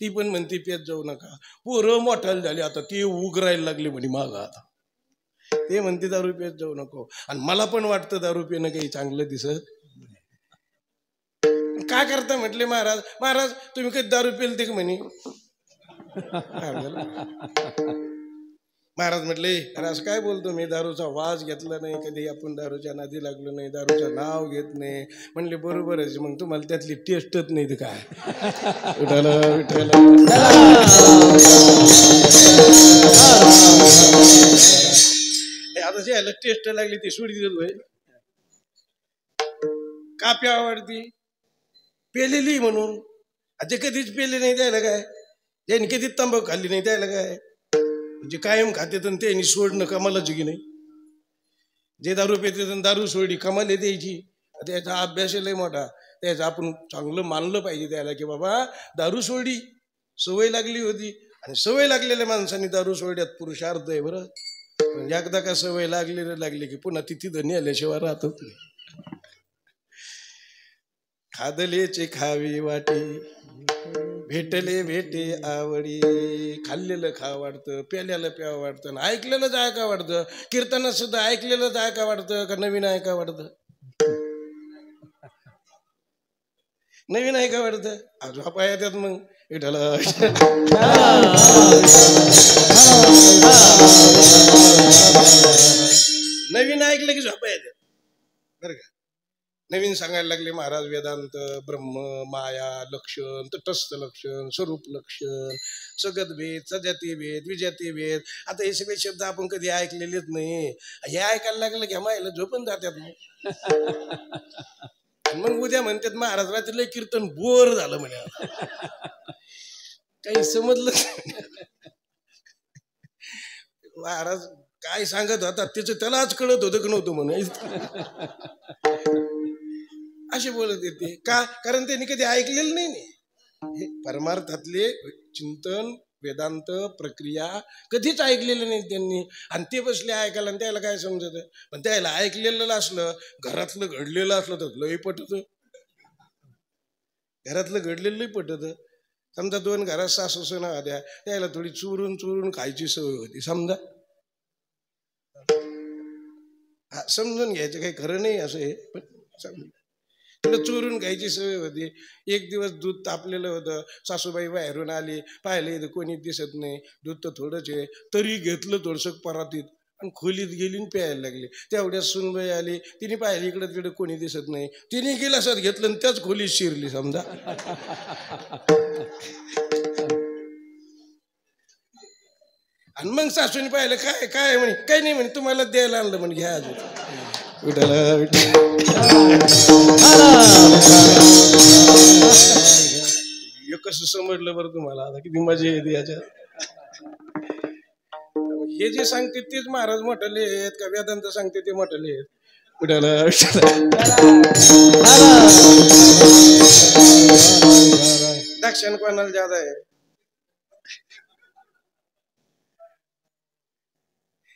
Speaker 1: ती पण म्हणते पेत जाऊ नका. पोरं मोठाले झाले, आता ते उगरायला लागले म्हणे माग, आता ते म्हणते दारू पेत जाऊ नको. आणि मला पण वाटतं दारू पिणं काही चांगलं दिसत. काय करता म्हटले महाराज. महाराज तुम्ही कधी दारू पिलते का म्हणे. महाराज म्हटले, अरे असं काय बोलतो, मी दारूचा वास घेतला नाही कधी, आपण दारूच्या नादी लागलो नाही, दारूचं नाव घेत नाही. म्हणले बरोबर आहे, मग तुम्हाला त्यातली टेस्टच नाही. ते काय आता जे ह्याला टेस्ट लागली ती सोडी देत का प्यावं वाटती? पेलेली म्हणून. जे कधीच पेले नाही त्याला काय, ज्यांनी कधीच तंबाखू खाल्ली नाही त्याला काय, जे कायम खाते तर त्यांनी सोडणं कमालाची की नाही. जे दारू पिते तर दारू सोडली कमाल द्यायची. त्याचा अभ्यास लय मोठा, त्याचं आपण चांगलं मानलं पाहिजे त्याला की बाबा दारू सोडली, सवय लागली होती. आणि सवय लागलेल्या माणसांनी दारू सोडल्यात पुरुषार्थ आहे बरं. पण एकदा का सवय लागली की पुन्हा ती तिथं नेल्याशिवाय राहतच नाही. खादलेचे खावी वाटे, भेटले भेटे आवडी. खाल्लेलं खा वाटतं, प्याल्याला प्यावं वाटतं, ऐकलेलं जाय का वाटतं. कीर्तनात सुद्धा ऐकलेलं जाय का वाटतं का नवीन ऐका वाटतं. नवीन ऐका वाटतं. झोपा येतात मग विठाला. नवीन ऐकलं की झोपा येतात बरं का. नवीन सांगायला लागले महाराज वेदांत, ब्रह्म, माया, लक्षण, तटस्थ लक्षण, स्वरूप लक्षण, सगत भेद, सजाती भेद, विजाती भेद. आता हे सगळे शब्द आपण कधी ऐकलेलेच नाही. हे ऐकायला लागलं की मायला झोपून जातात मग उद्या म्हणतात महाराज रात्रीला कीर्तन बोर झालं म्हणे. काही समजलं महाराज काय सांगत होता त्याचं त्यालाच कळत होतं की नव्हतं म्हणे. असे बोलत येते का, कारण त्यांनी कधी ऐकलेलं नाही. परमार्थातले चिंतन, वेदांत, प्रक्रिया कधीच ऐकलेलं नाही त्यांनी. आणि ते बसले ऐकायला आणि त्याला काय समजत. पण त्याला ऐकलेलं असलं, घरातलं घडलेलं असलं तर लई पटत. घरातलं घडलेलं पटत. समजा दोन घरात सासू सुना होत्या, त्याला थोडी चुरून चुरून खायची सवय होती समजा. समजून घ्यायचं काही खरं नाही असं आहे, पण थोडं चोरून खायची सवय होती. एक दिवस दूध तापलेलं होतं, सासूबाई बाहेरून आली, पाहिलं इथं कोणी दिसत नाही, दूध तर थोडंच आहे, तरी घेतलं थोडंसं परातीत आणि खोलीत गेली प्यायला लागली. तेवढ्या सुनबाई आली, तिने पाहिली इकडं तिकडं कोणी दिसत नाही, तिने गिलासात घेतलं आणि त्याच खोलीत शिरली समजा. आणि मग सासूने पाहिलं काय काय म्हणे, काही नाही म्हणे, तुम्हाला द्यायला आणलं म्हणे, घ्या अजून. कसं समजलं बरं तुम्हाला आता, किती मजा येते याच्यात. हे जे सांगते तेच महाराज मोठले आहेत का वेदांत सांगते ते मोठले आहेत. दक्षिण कोणाला ज्यादा आहे.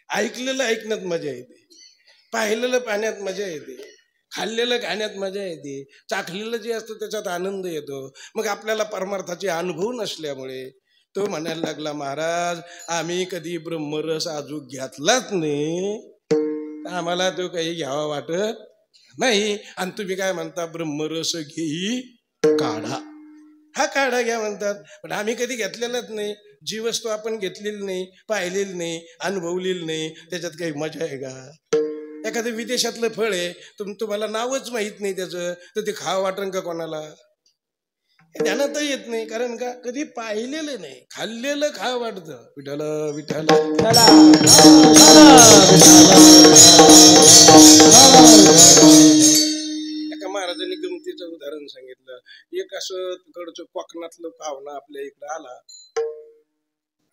Speaker 1: ऐकलेलं ऐकण्यात मजा येते, पाहिलेलं पाहण्यात मजा येते, खाल्लेलं खाण्यात मजा येते, चाखलेलं जे असतं त्याच्यात आनंद येतो. मग आपल्याला परमार्थाचे अनुभव नसल्यामुळे तो म्हणायला लागला, महाराज आम्ही कधी ब्रह्मरस अजून घेतलाच नाही, आम्हाला तो काही घ्यावा वाटत नाही. आणि तुम्ही काय म्हणता, ब्रह्मरस घेई काढा. हा काढा घ्या म्हणतात, पण आम्ही कधी घेतलेलाच नाही. जी वस्तू आपण घेतलेली नाही, पाहिलेली नाही, अनुभवलेली नाही, त्याच्यात काही मजा आहे का. एखादं विदेशातलं फळ आहे, तुम्हाला नावच माहित नाही त्याचं, तर ते खावं वाटण का कोणाला. ध्यानात येत नाही, कारण का कधी पाहिलेलं नाही. खाल्लेलं खावं वाटतं. विठाल विठाल. एका महाराजांनी गमतीचं उदाहरण सांगितलं. एक असं तिकडचं कोकणातलं पाहुणा आपल्या इकडं आला,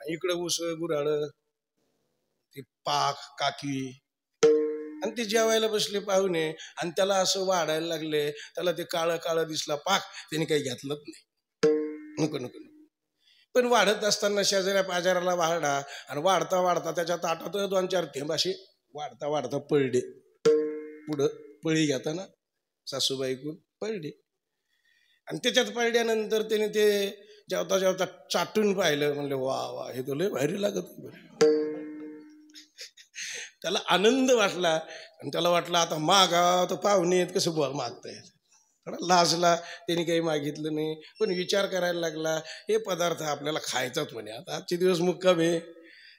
Speaker 1: इकडं ऊस गुराळ, ते पाक काकी, आणि ते जेवायला बसले पाहुणे, आणि त्याला असं वाढायला लागले, त्याला ते काळं काळं दिसला पाक, त्याने काही घेतलंच नाही. नको नको नको. पण वाढत असताना शेजाऱ्या पाजाराला वाढा, आणि वाढता वाढता त्याच्या ताटात 2-4 थेंब असे वाढता वाढता पडले. पुढं पळी घेताना सासूबाईकून पडले, आणि त्याच्यात पडल्यानंतर त्याने ते जेवता जेवता चाटून पाहिलं. म्हणले वा वा, हे तो लय भारी लागत. त्याला आनंद वाटला, आणि त्याला वाटलं आता मागा तर पाहुणे आहेत, कसं बोल मागतायत. लाजला, त्याने काही मागितलं नाही. पण विचार करायला लागला, हे पदार्थ आपल्याला खायचाच म्हणे. आता आजचे दिवस मुक्काम आहे,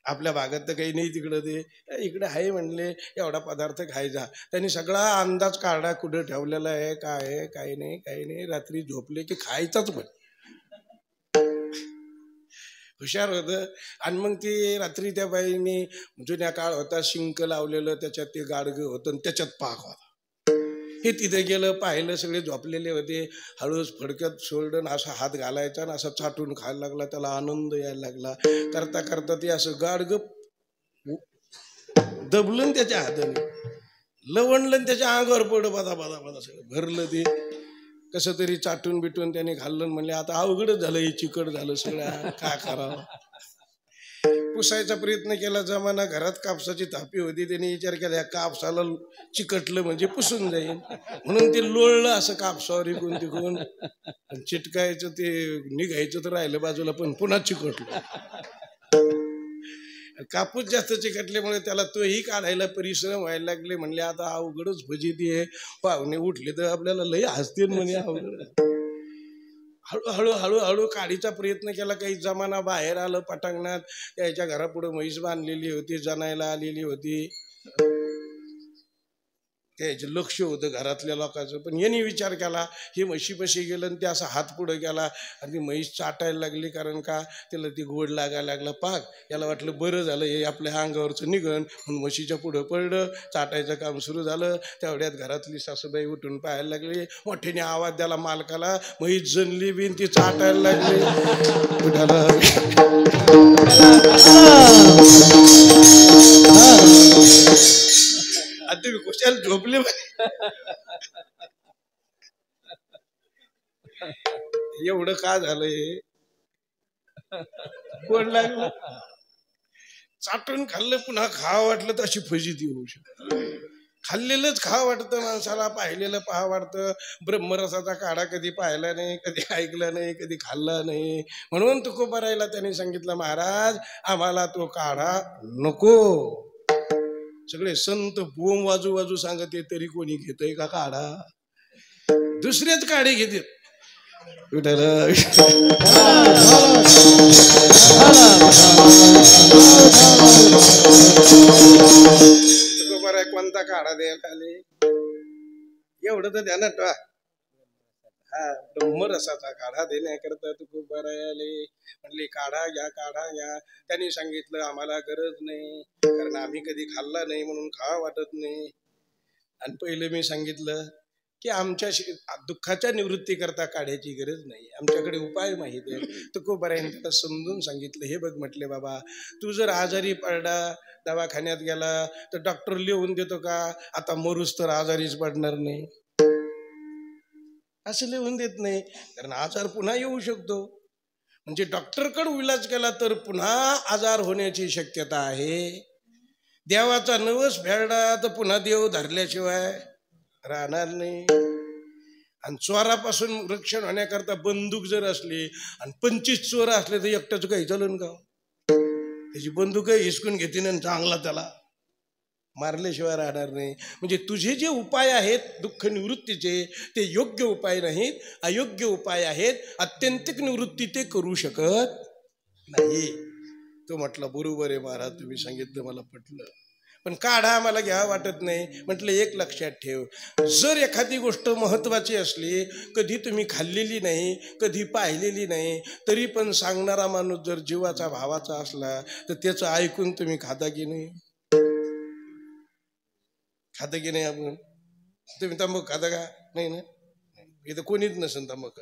Speaker 1: आपल्या भागात तर काही नाही, तिकडं ते इकडे आहे म्हणले, एवढा पदार्थ खायचा. त्यांनी सगळा अंदाज काढला, कुठं ठेवलेला आहे, काय आहे, काही नाही काही नाही. रात्री झोपले की खायचाच म्हणे. हुशार होतं. आणि मग ते रात्री त्या बाईने, जुन्या काळ होता, शिंक लावलेलं, त्याच्यात ते गाडगं होतं आणि त्याच्यात पाक होता. हे तिथे गेलं, पाहिलं, सगळे झोपलेले होते. हळूच फडक्यात सोडून असा हात घालायचा आणि असं चाटून खायला लागला. त्याला आनंद यायला लागला. करता करता ते असं गाडगं दबलं त्याच्या हाताने, लवणलं त्याच्या अंगावर पडलं, बदा बदा बदा सगळं भरलं. ते कसं तरी चाटून बिटून त्याने खाल्लं. म्हणले आता अवघडच झालं, हे चिकट झालं सगळं, काय करावं. पुसायचा प्रयत्न केला. जमाना घरात कापसाची थापी होती, त्याने विचार केला या कापसाला चिकटलं म्हणजे पुसून जाईल, म्हणून ते लोळलं असं कापसावर इकून तिकून. चिटकायचं ते निघायचं तर राहिलं बाजूला, पण पुन्हा चिकटलं. कापूस जास्त चिकटल्यामुळे त्याला तोही काढायला परिश्रम व्हायला लागले. म्हणले आता अवघडच फजिती आहे, पाहुणे उठले तर आपल्याला लय हसतील म्हणे, अवघड. हळूहळू हळूहळू काढीचा प्रयत्न केला. काही जमाना बाहेर आलं पटांगणात. त्याच्या घरापुढे म्हैस बांधलेली होती, जनायला आलेली होती. त्याचं लक्ष होतं घरातल्या लोकांचं. पण यांनी विचार केला, हे म्हशीपाशी गेलं आणि ते असा हात पुढं गेला आणि ती म्हैस चाटायला लागली. कारण का त्याला ती गोड लागायला लागला पाक. याला वाटलं बरं झालं हे आपल्या अंगावरचं निघण, म्हणून म्हशीच्या पुढं पडलं. चाटायचं काम सुरू झालं. तेवढ्यात घरातली सासूबाई उठून पाहायला लागली. मोठ्याने आवाज द्याला मालकाला. म्हैस जनली बिन ती चाटायला लागली. उठाला तुम्ही कुशाल झोपले. एवढं का झालंय? कोण लागलं? चाटून खाल्लं पुन्हा खावं वाटलं तर अशी फजिती होऊ शकते. खाल्लेलंच खावं वाटतं माणसाला, पाहिलेलं पाहा वाटतं. ब्रह्मरसाचा काढा कधी पाहिला नाही, कधी ऐकला नाही, कधी खाल्ला नाही. म्हणून तुकोबारायला त्यांनी सांगितलं, महाराज आम्हाला तो काढा नको. सगळे संत बोम वाजू वाजू सांगत तरी कोणी घेतय का काढा? दुसरेच काढे घेतात. बरं कोणता काढा द्यायला आले एवढं तर ध्यानात ठेवा. हा ब्रह्मरसाचा काढा देण्याकरता तुकोबाराय आले. म्हणले काढा घ्या, काढा घ्या. त्यांनी सांगितलं आम्हाला गरज नाही, कारण आम्ही कधी खाल्ला नाही म्हणून खावा वाटत नाही. आणि पहिले मी सांगितलं की आमच्या दुःखाच्या निवृत्ती करता काढ्याची गरज नाही, आमच्याकडे उपाय माहिती आहे. तुकोबारायांनी त्याला समजून सांगितलं. हे बघ म्हटले बाबा, तू जर आजारी पडला, दवाखान्यात गेला तर डॉक्टर लिहून देतो का आता मरूस तर आजारीच पडणार नाही? असं लिहून देत नाही, कारण आजार पुन्हा येऊ शकतो. म्हणजे डॉक्टरकडे इलाज केला तर पुन्हा आजार होण्याची शक्यता आहे. देवाचा नवस फेडला तर पुन्हा देव धरल्याशिवाय राहणार नाही. आणि चोरापासून रक्षण होण्याकरता बंदूक जर असली आणि 25 चोर असले तर एकट्याच काही चालून का? त्याची बंदूक हिसकून घेतील आणि चांगला त्याला मारल्याशिवाय राहणार नाही. म्हणजे तुझे जे उपाय आहेत दुःख निवृत्तीचे ते योग्य उपाय नाहीत, अयोग्य उपाय आहेत. आत्यंतिक निवृत्ती ते करू शकत नाही. तो म्हटला बरोबर आहे महाराज, तुम्ही सांगितलं मला पटलं, पण काढा आम्हाला घ्या वाटत नाही. म्हटलं एक लक्षात ठेव, जर एखादी गोष्ट महत्वाची असली, कधी तुम्ही खाल्लेली नाही, कधी पाहिलेली नाही, तरी पण सांगणारा माणूस जर जीवाचा भावाचा असला तर त्याचं ऐकून तुम्ही खाता की नाही? खाता की नाही? आपण तुम्ही तंबाखू खाता का? नाही ना, इथं कोणीच नसेल तंबाखू.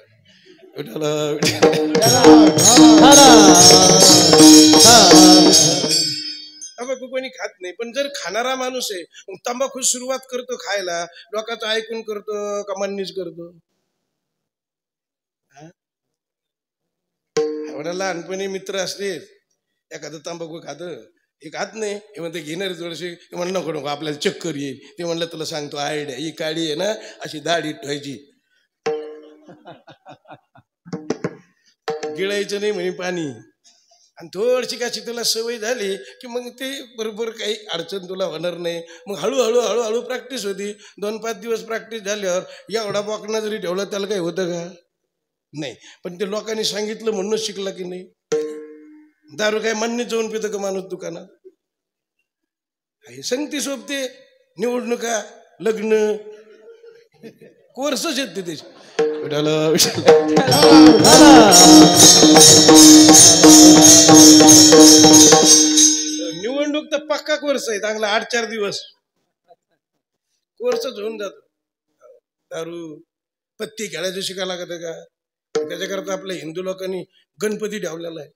Speaker 1: तंबाखू कोणी खात नाही, पण जर खाणारा माणूस आहे मग तंबाखू सुरुवात करतो खायला, लोकांचं ऐकून करतो का मन्नीच करतो? एवढा लहानपणी मित्र असले, एखादं तंबाखू खातं, हे खात नाही, हे म्हणते घेणार थोडेसे, ते म्हणलं नको नको आपल्याला चक्कर येईल. ते म्हणलं तुला सांगतो आयडिया, ही काडी आहे ना अशी दाढी ठेवायची, गिळायचं नाही म्हणे पाणी, आणि थोडीशी कशी तुला सवय झाली की मग ते बरोबर काही अडचण तुला होणार नाही. मग हळूहळू हळूहळू प्रॅक्टिस होती. 2-5 दिवस प्रॅक्टिस झाल्यावर एवढा बॉकना जरी ठेवला त्याला काही होतं का? नाही. पण ते लोकांनी सांगितलं म्हणूनच शिकला की नाही. दारू काय म्हणणे जाऊन पितं का माणूस दुकानात? संगती सोबते, निवडणुका, लग्न, कोर्सच आहेत ते त्याचे. निवडणूक तर पक्का कोर्स आहे, चांगला 8-4 दिवस कोर्सच होऊन जातो. दारू पत्ती खेळायचं शिकायला लागत का? त्याच्याकरता आपल्या हिंदू लोकांनी गणपती ठेवलेला आहे,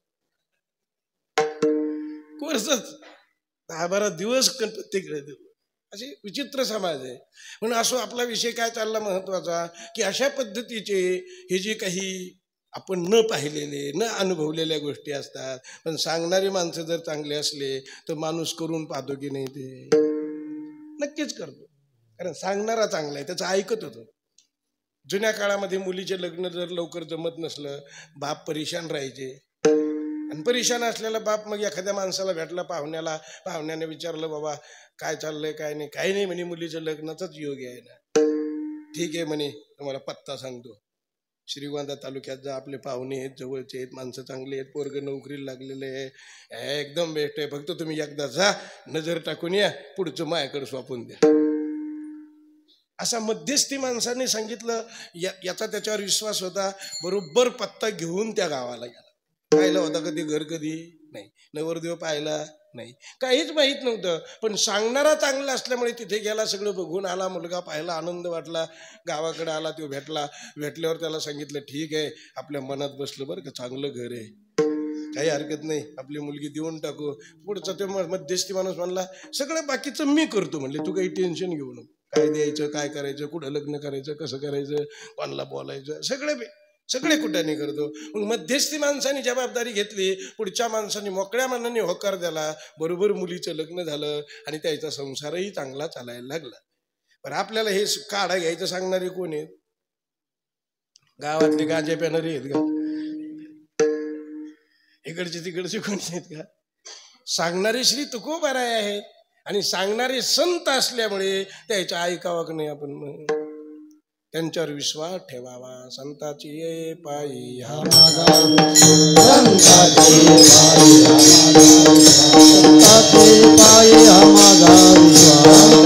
Speaker 1: कोर्सच 10-12 दिवस गणपती खेळायचे. असे विचित्र समाज आहे. म्हणून असो आपला विषय काय चालला महत्वाचा, की अशा पद्धतीचे हे जे काही आपण न पाहिलेले न अनुभवलेल्या गोष्टी असतात. पण सांगणारी माणसं जर चांगले असले तर माणूस करून पाहतो की नाही, ते नक्कीच करतो. कारण सांगणारा चांगला आहे, त्याचं ऐकत होतो. जुन्या काळामध्ये मुलीचे लग्न जर लवकर जमत नसलं, बाप परेशान राहायचे. आणि परेशान असलेला बाप मग एखाद्या माणसाला भेटला, पाहुण्याने विचारलं, बाबा काय चाललंय काय नाही. काही नाही म्हणे, मुलीचं लग्नाचाच योग आहे ना. ठीक आहे म्हणे, तुम्हाला पत्ता सांगतो. श्रीगोंदा तालुक्यात जा, आपले पाहुणे आहेत, जवळचे आहेत, माणसं चांगली आहेत, पोरग नोकरीला लागलेले आहे, एकदम बेस्ट आहे. फक्त तुम्ही एकदा जा, नजर टाकून या, पुढचं माझ्याकडे सोपून द्या. असा मध्यस्थी माणसाने सांगितलं. याचा त्याच्यावर विश्वास होता. बरोबर पत्ता घेऊन त्या गावाला गेला. पाहिला होता कधी घर? कधी नाही. नवरदेव पाहिला नाही, काहीच माहीत नव्हतं. पण सांगणारा चांगला असल्यामुळे तिथे गेला, सगळं बघून आला, मुलगा पाहिला, आनंद वाटला. गावाकडे आला, तो भेटल्यावर त्याला सांगितलं, ठीक आहे, आपल्या मनात बसलं बरं का, चांगलं घर आहे, काही हरकत नाही, आपली मुलगी देऊन टाकू. पुढचा ते मध्यस्थी माणूस म्हणला, सगळं बाकीचं मी करतो म्हणले, तू काही टेन्शन घेऊ नको. काय द्यायचं, काय करायचं, कुठं लग्न करायचं, कसं करायचं, कोणाला बोलायचं, सगळे कुठं करतो. मग मध्यस्थी माणसाने जबाबदारी घेतली. पुढच्या माणसाने मोकळ्या मनाने होकार दिला. बरोबर मुलीचं लग्न झालं आणि त्याचा संसारही चांगला चालायला लागला. पण आपल्याला हे काढा घ्यायचं सांगणारे कोण आहेत? गावातले गांजे पेणारे आहेत का? इकडचे तिकडचे कोणी आहेत का? सांगणारे श्री तुकोबाराय आहेत. आणि सांगणारे संत असल्यामुळे त्याच्या ऐकावं नाही आपण, त्यांच्यावर विश्वास ठेवावा. संताची पायी हा माझा, संताची पायी हा माझा विश्वास,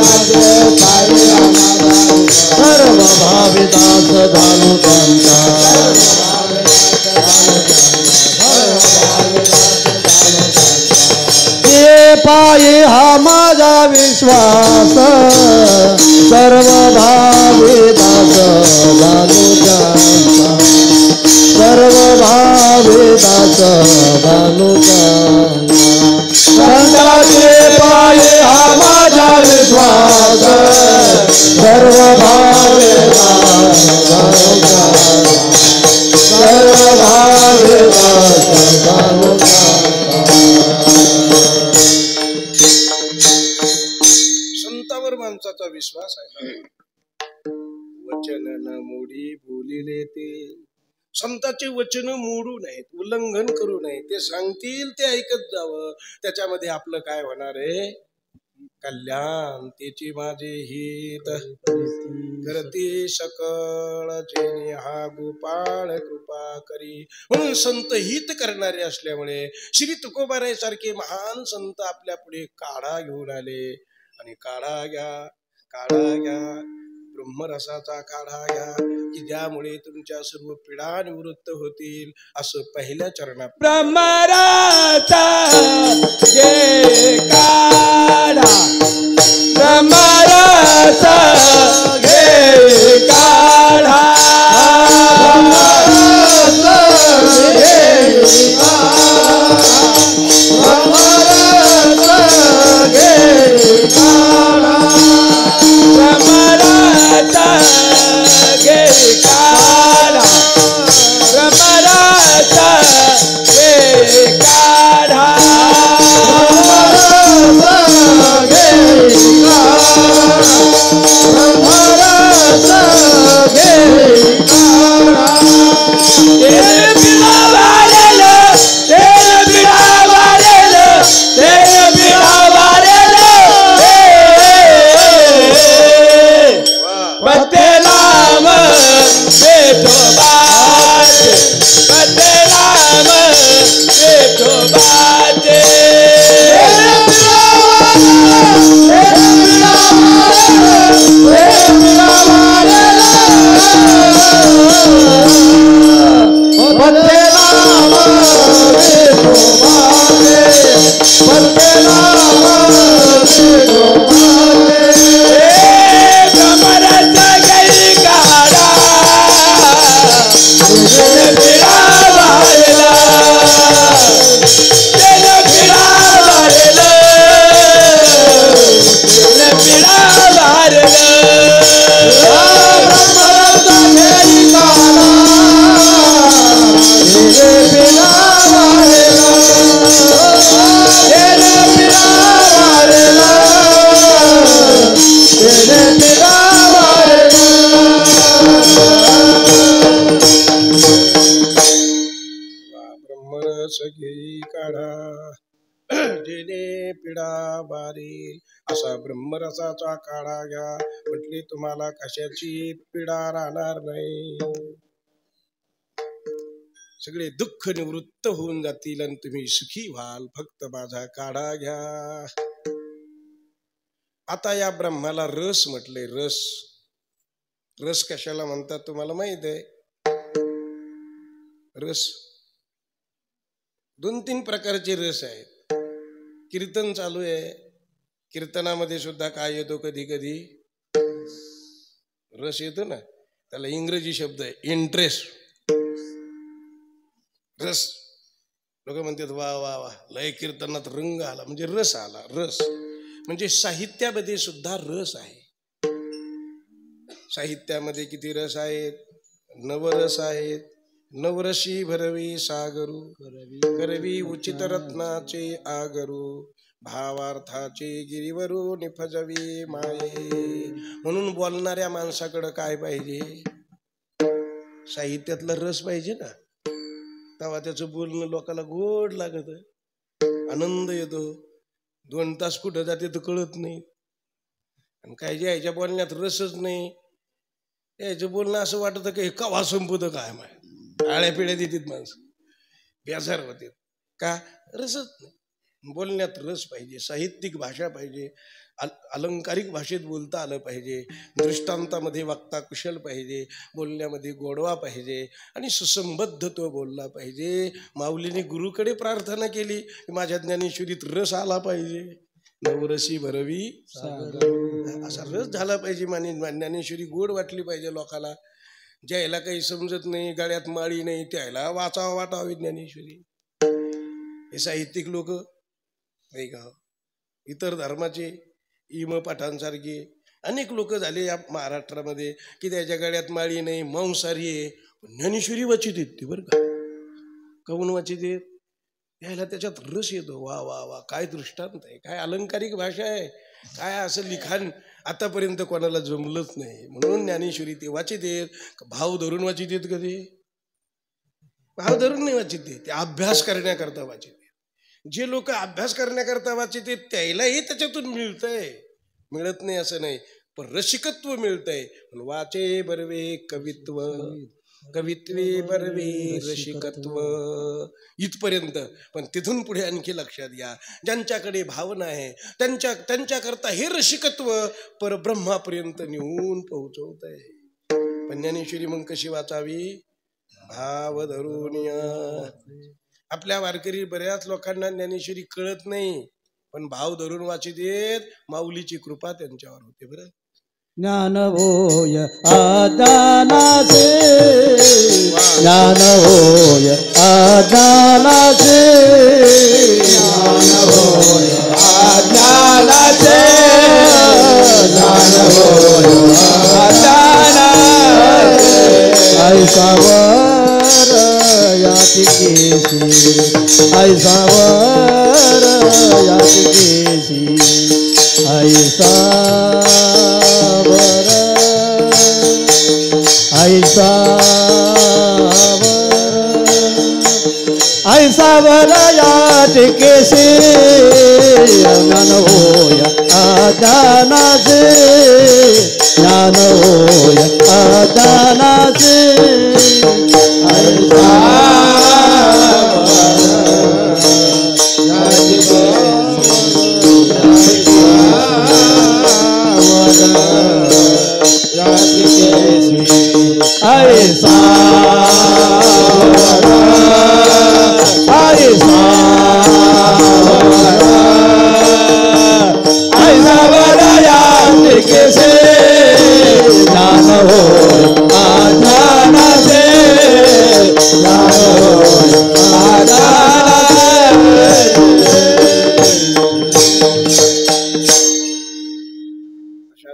Speaker 1: सर्व भाविदास झालो त्यांचा, पायी हा माझा विश्वास, सर्व भाविदास झालो त्यांचा, सर्व भाविदास झालो त्यांचा. संताचे पायी हा माझा विश्वास, सर्व भाविदास झालो त्यांचा, सर्व भाविदास झालो त्यांचा. संतावर माणसाचा विश्वास आहे. वचन न मोडी बोलिले ते, संताचे वचन मोडू नयेत, उल्लंघन करू नये. ते सांगतील ते ऐकत जावं. त्याच्यामध्ये आपलं काय होणार आहे? कल्याण. त्याची माझे हित करती सकळ जेणे हा गोपाळ कृपा करी. म्हणून संत हित करणारे असल्यामुळे श्री तुकोबाराय सारखे महान संत आपल्या पुढे काढा घेऊन आले. आणि काढा घ्या, ब्रह्मरसाचा काढा घ्या, की ज्यामुळे तुमच्या सर्व पीडा निवृत्त होतील. असं पहिल्या चरणात ब्रह्मरसा घे काढा, ब्रह्मरसा घे काढा, ब्रह्मरसा घे काढा, ब्रह्मरसा घे काढा, ब्रह्मरसा घे काढा, ब्रह्मरसा घे काढा, ब्रह्मरसा घे काढा, ब्रह्मरसा घेई काढा, जेणे पिढा बारील असा ब्रह्मरसाचा काढा घ्या. म्हटली तुम्हाला कशाची पिढा राहणार नाही, सगळे दुःख निवृत्त होऊन जातील आणि तुम्ही सुखी व्हाल. फक्त माझा काढा घ्या. आता या ब्रह्माला रस म्हटले. रस, रस कशाला म्हणतात तुम्हाला माहित आहे? रस 2-3 प्रकारचे रस आहेत. कीर्तन चालू आहे, कीर्तनामध्ये सुद्धा काय येतो कधी कधी? रस येतो ना. त्याला इंग्रजी शब्द आहे इंटरेस्ट. रस. लोक म्हणतात वा वा वा, लय कीर्तनात रंग आला, म्हणजे रस आला. रस म्हणजे साहित्यामध्ये सुद्धा रस आहे. साहित्यामध्ये किती रस आहेत? नवरस आहेत. नवरशी भरवी सागरू, करवी उचित रत्नाचे आगरू, भावार्थाचे गिरीवरू निफजवी माये. म्हणून बोलणाऱ्या माणसाकडं काय पाहिजे? साहित्यातला रस पाहिजे ना. तेव्हा त्याचं बोलणं लोकांना गोड लागत, आनंद येतो. 2 तास कुठं जाते तर कळत नाही. आणि काय जे ह्याच्या बोलण्यात रसच नाही, याचं बोलणं असं वाटतं की कवा संपतं काय माय. आळ्या पिळ्या देतात माणसं, बेजार होते. का? रसच नाही. बोलण्यात रस पाहिजे, साहित्यिक भाषा पाहिजे, अलंकारिक भाषेत बोलता आलं पाहिजे, दृष्टांतामध्ये वागता कुशल पाहिजे, बोलण्यामध्ये गोडवा पाहिजे आणि सुसंबद्ध तो बोलला पाहिजे. माऊलीने गुरुकडे प्रार्थना केली की माझ्या ज्ञानेश्वरीत रस आला पाहिजे. नवरसी भरवी असा रस झाला पाहिजे. ज्ञानेश्वरी गोड वाटली पाहिजे लोकाला. ज्याला काही समजत नाही, गळ्यात माळी नाही, त्याला वाचावं वाटावी ज्ञानेश्वरी. हे साहित्यिक लोक नाही का, इतर धर्माचे इम पाठांसारखे अनेक लोक झाले या महाराष्ट्रामध्ये की त्याच्या गळ्यात माळी नाही, मांसाहारी आहे, ज्ञानेश्वरी वाचित येत. ते बरं का, कवून वाचित येत? यायला त्याच्यात रस येतो. वा वा वा, काय दृष्टांत आहे, काय अलंकारिक भाषा आहे, काय असं लिखाण आतापर्यंत कोणाला जमलंच नाही. म्हणून ज्ञानेश्वरी ते वाचित येत. भाव धरून वाचित येत कधी? भाव धरून नाही वाचित येत, ते अभ्यास करण्याकरता वाचित येत. जे लोक अभ्यास करण्याकरता वाचित येत त्यालाही त्याच्यातून मिळतंय, मिळत नाही असं नाही, पण रसिकत्व मिळतंय. वाचे बरवे कवित्व, कवित्वे बरवे रसिकत्व, इथपर्यंत. पण तिथून पुढे आणखी लक्षात घ्या, ज्यांच्याकडे भावना आहे त्यांच्याकरता हे रसिकत्व परब्रह्मापर्यंत नेऊन पोहोचवत आहे. पण ज्ञानेश्वरी मग कशी वाचावी? भाव धरून. आपल्या वारकरी बऱ्याच लोकांना ज्ञानेश्वरी कळत नाही, पण भाव धरून वाचित येत. माऊलीची कृपा त्यांच्यावर होते. बरं,
Speaker 2: ज्ञान होय आदानाचे, ज्ञान होय आदानाचे, ज्ञान होय आदानाचे, ज्ञान होय आदानाचे. ऐसा वर याती केसी, ऐसा वर याती केसी, ऐसा वर, ऐसा वर, ऐसा वर यात केसी. ज्ञान होय आदानाचे, ज्ञान होय आदानाचे, ऐसा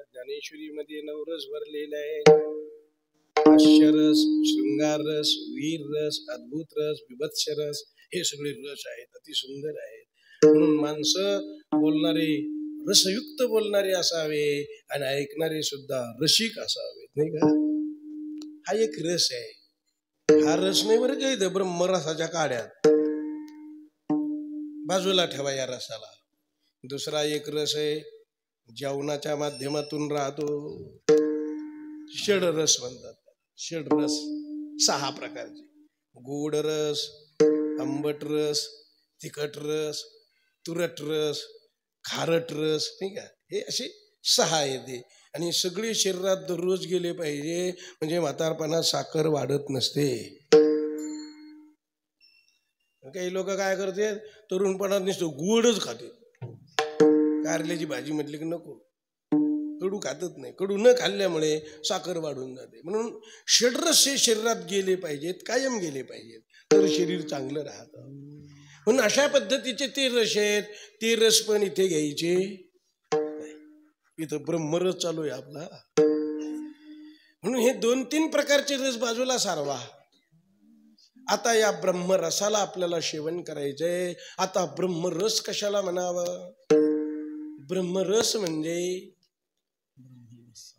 Speaker 1: ज्ञानेश्वरीमध्ये नवरस भरलेले आहे. हास्यरस, शृंगार रस, वीर रस, अद्भुत रस, विभत्स रस, हे सगळे रस आहेत, अति सुंदर आहेत. म्हणून माणसं बोलणारे रसयुक्त बोलणारे असावे आणि ऐकणारे सुद्धा रसिक असावे, नाही का? हा एक रस आहे. हा रस नाही बरं का इथं ब्रह्मरसाच्या काड्यात. बाजूला ठेवा या रसाला. दुसरा एक रस आहे जेवणाच्या माध्यमातून राहतो, षडरस म्हणतात. षडरस 6 प्रकारचे: गोड रस, आंबट रस, तिखट रस, तुरट रस, खारट रस, ठीक आहे. हे असे 6 येते आणि सगळे शरीरात दररोज गेले पाहिजे, म्हणजे म्हातारपणात साखर वाढत नसते. काही लोक काय करते, तरुणपणात नुसतं गोडच खाते. कारल्याची भाजी म्हटली की नको, कडू खातच नाही. कडू न खाल्ल्यामुळे साखर वाढून जाते. म्हणून षडरस हे शरीरात गेले पाहिजेत, कायम गेले पाहिजेत, तर शरीर चांगलं राहतं. म्हणून अशा पद्धतीचे ते रस आहेत. ते रस पण इथे घ्यायचे. इथं ब्रह्मरस चालू आहे आपला. म्हणून हे 2-3 प्रकारचे रस बाजूला सारवा. आता या ब्रह्मरसाला आपल्याला सेवन करायचंय. आता ब्रह्मरस कशाला म्हणावं? ब्रह्मरस म्हणजे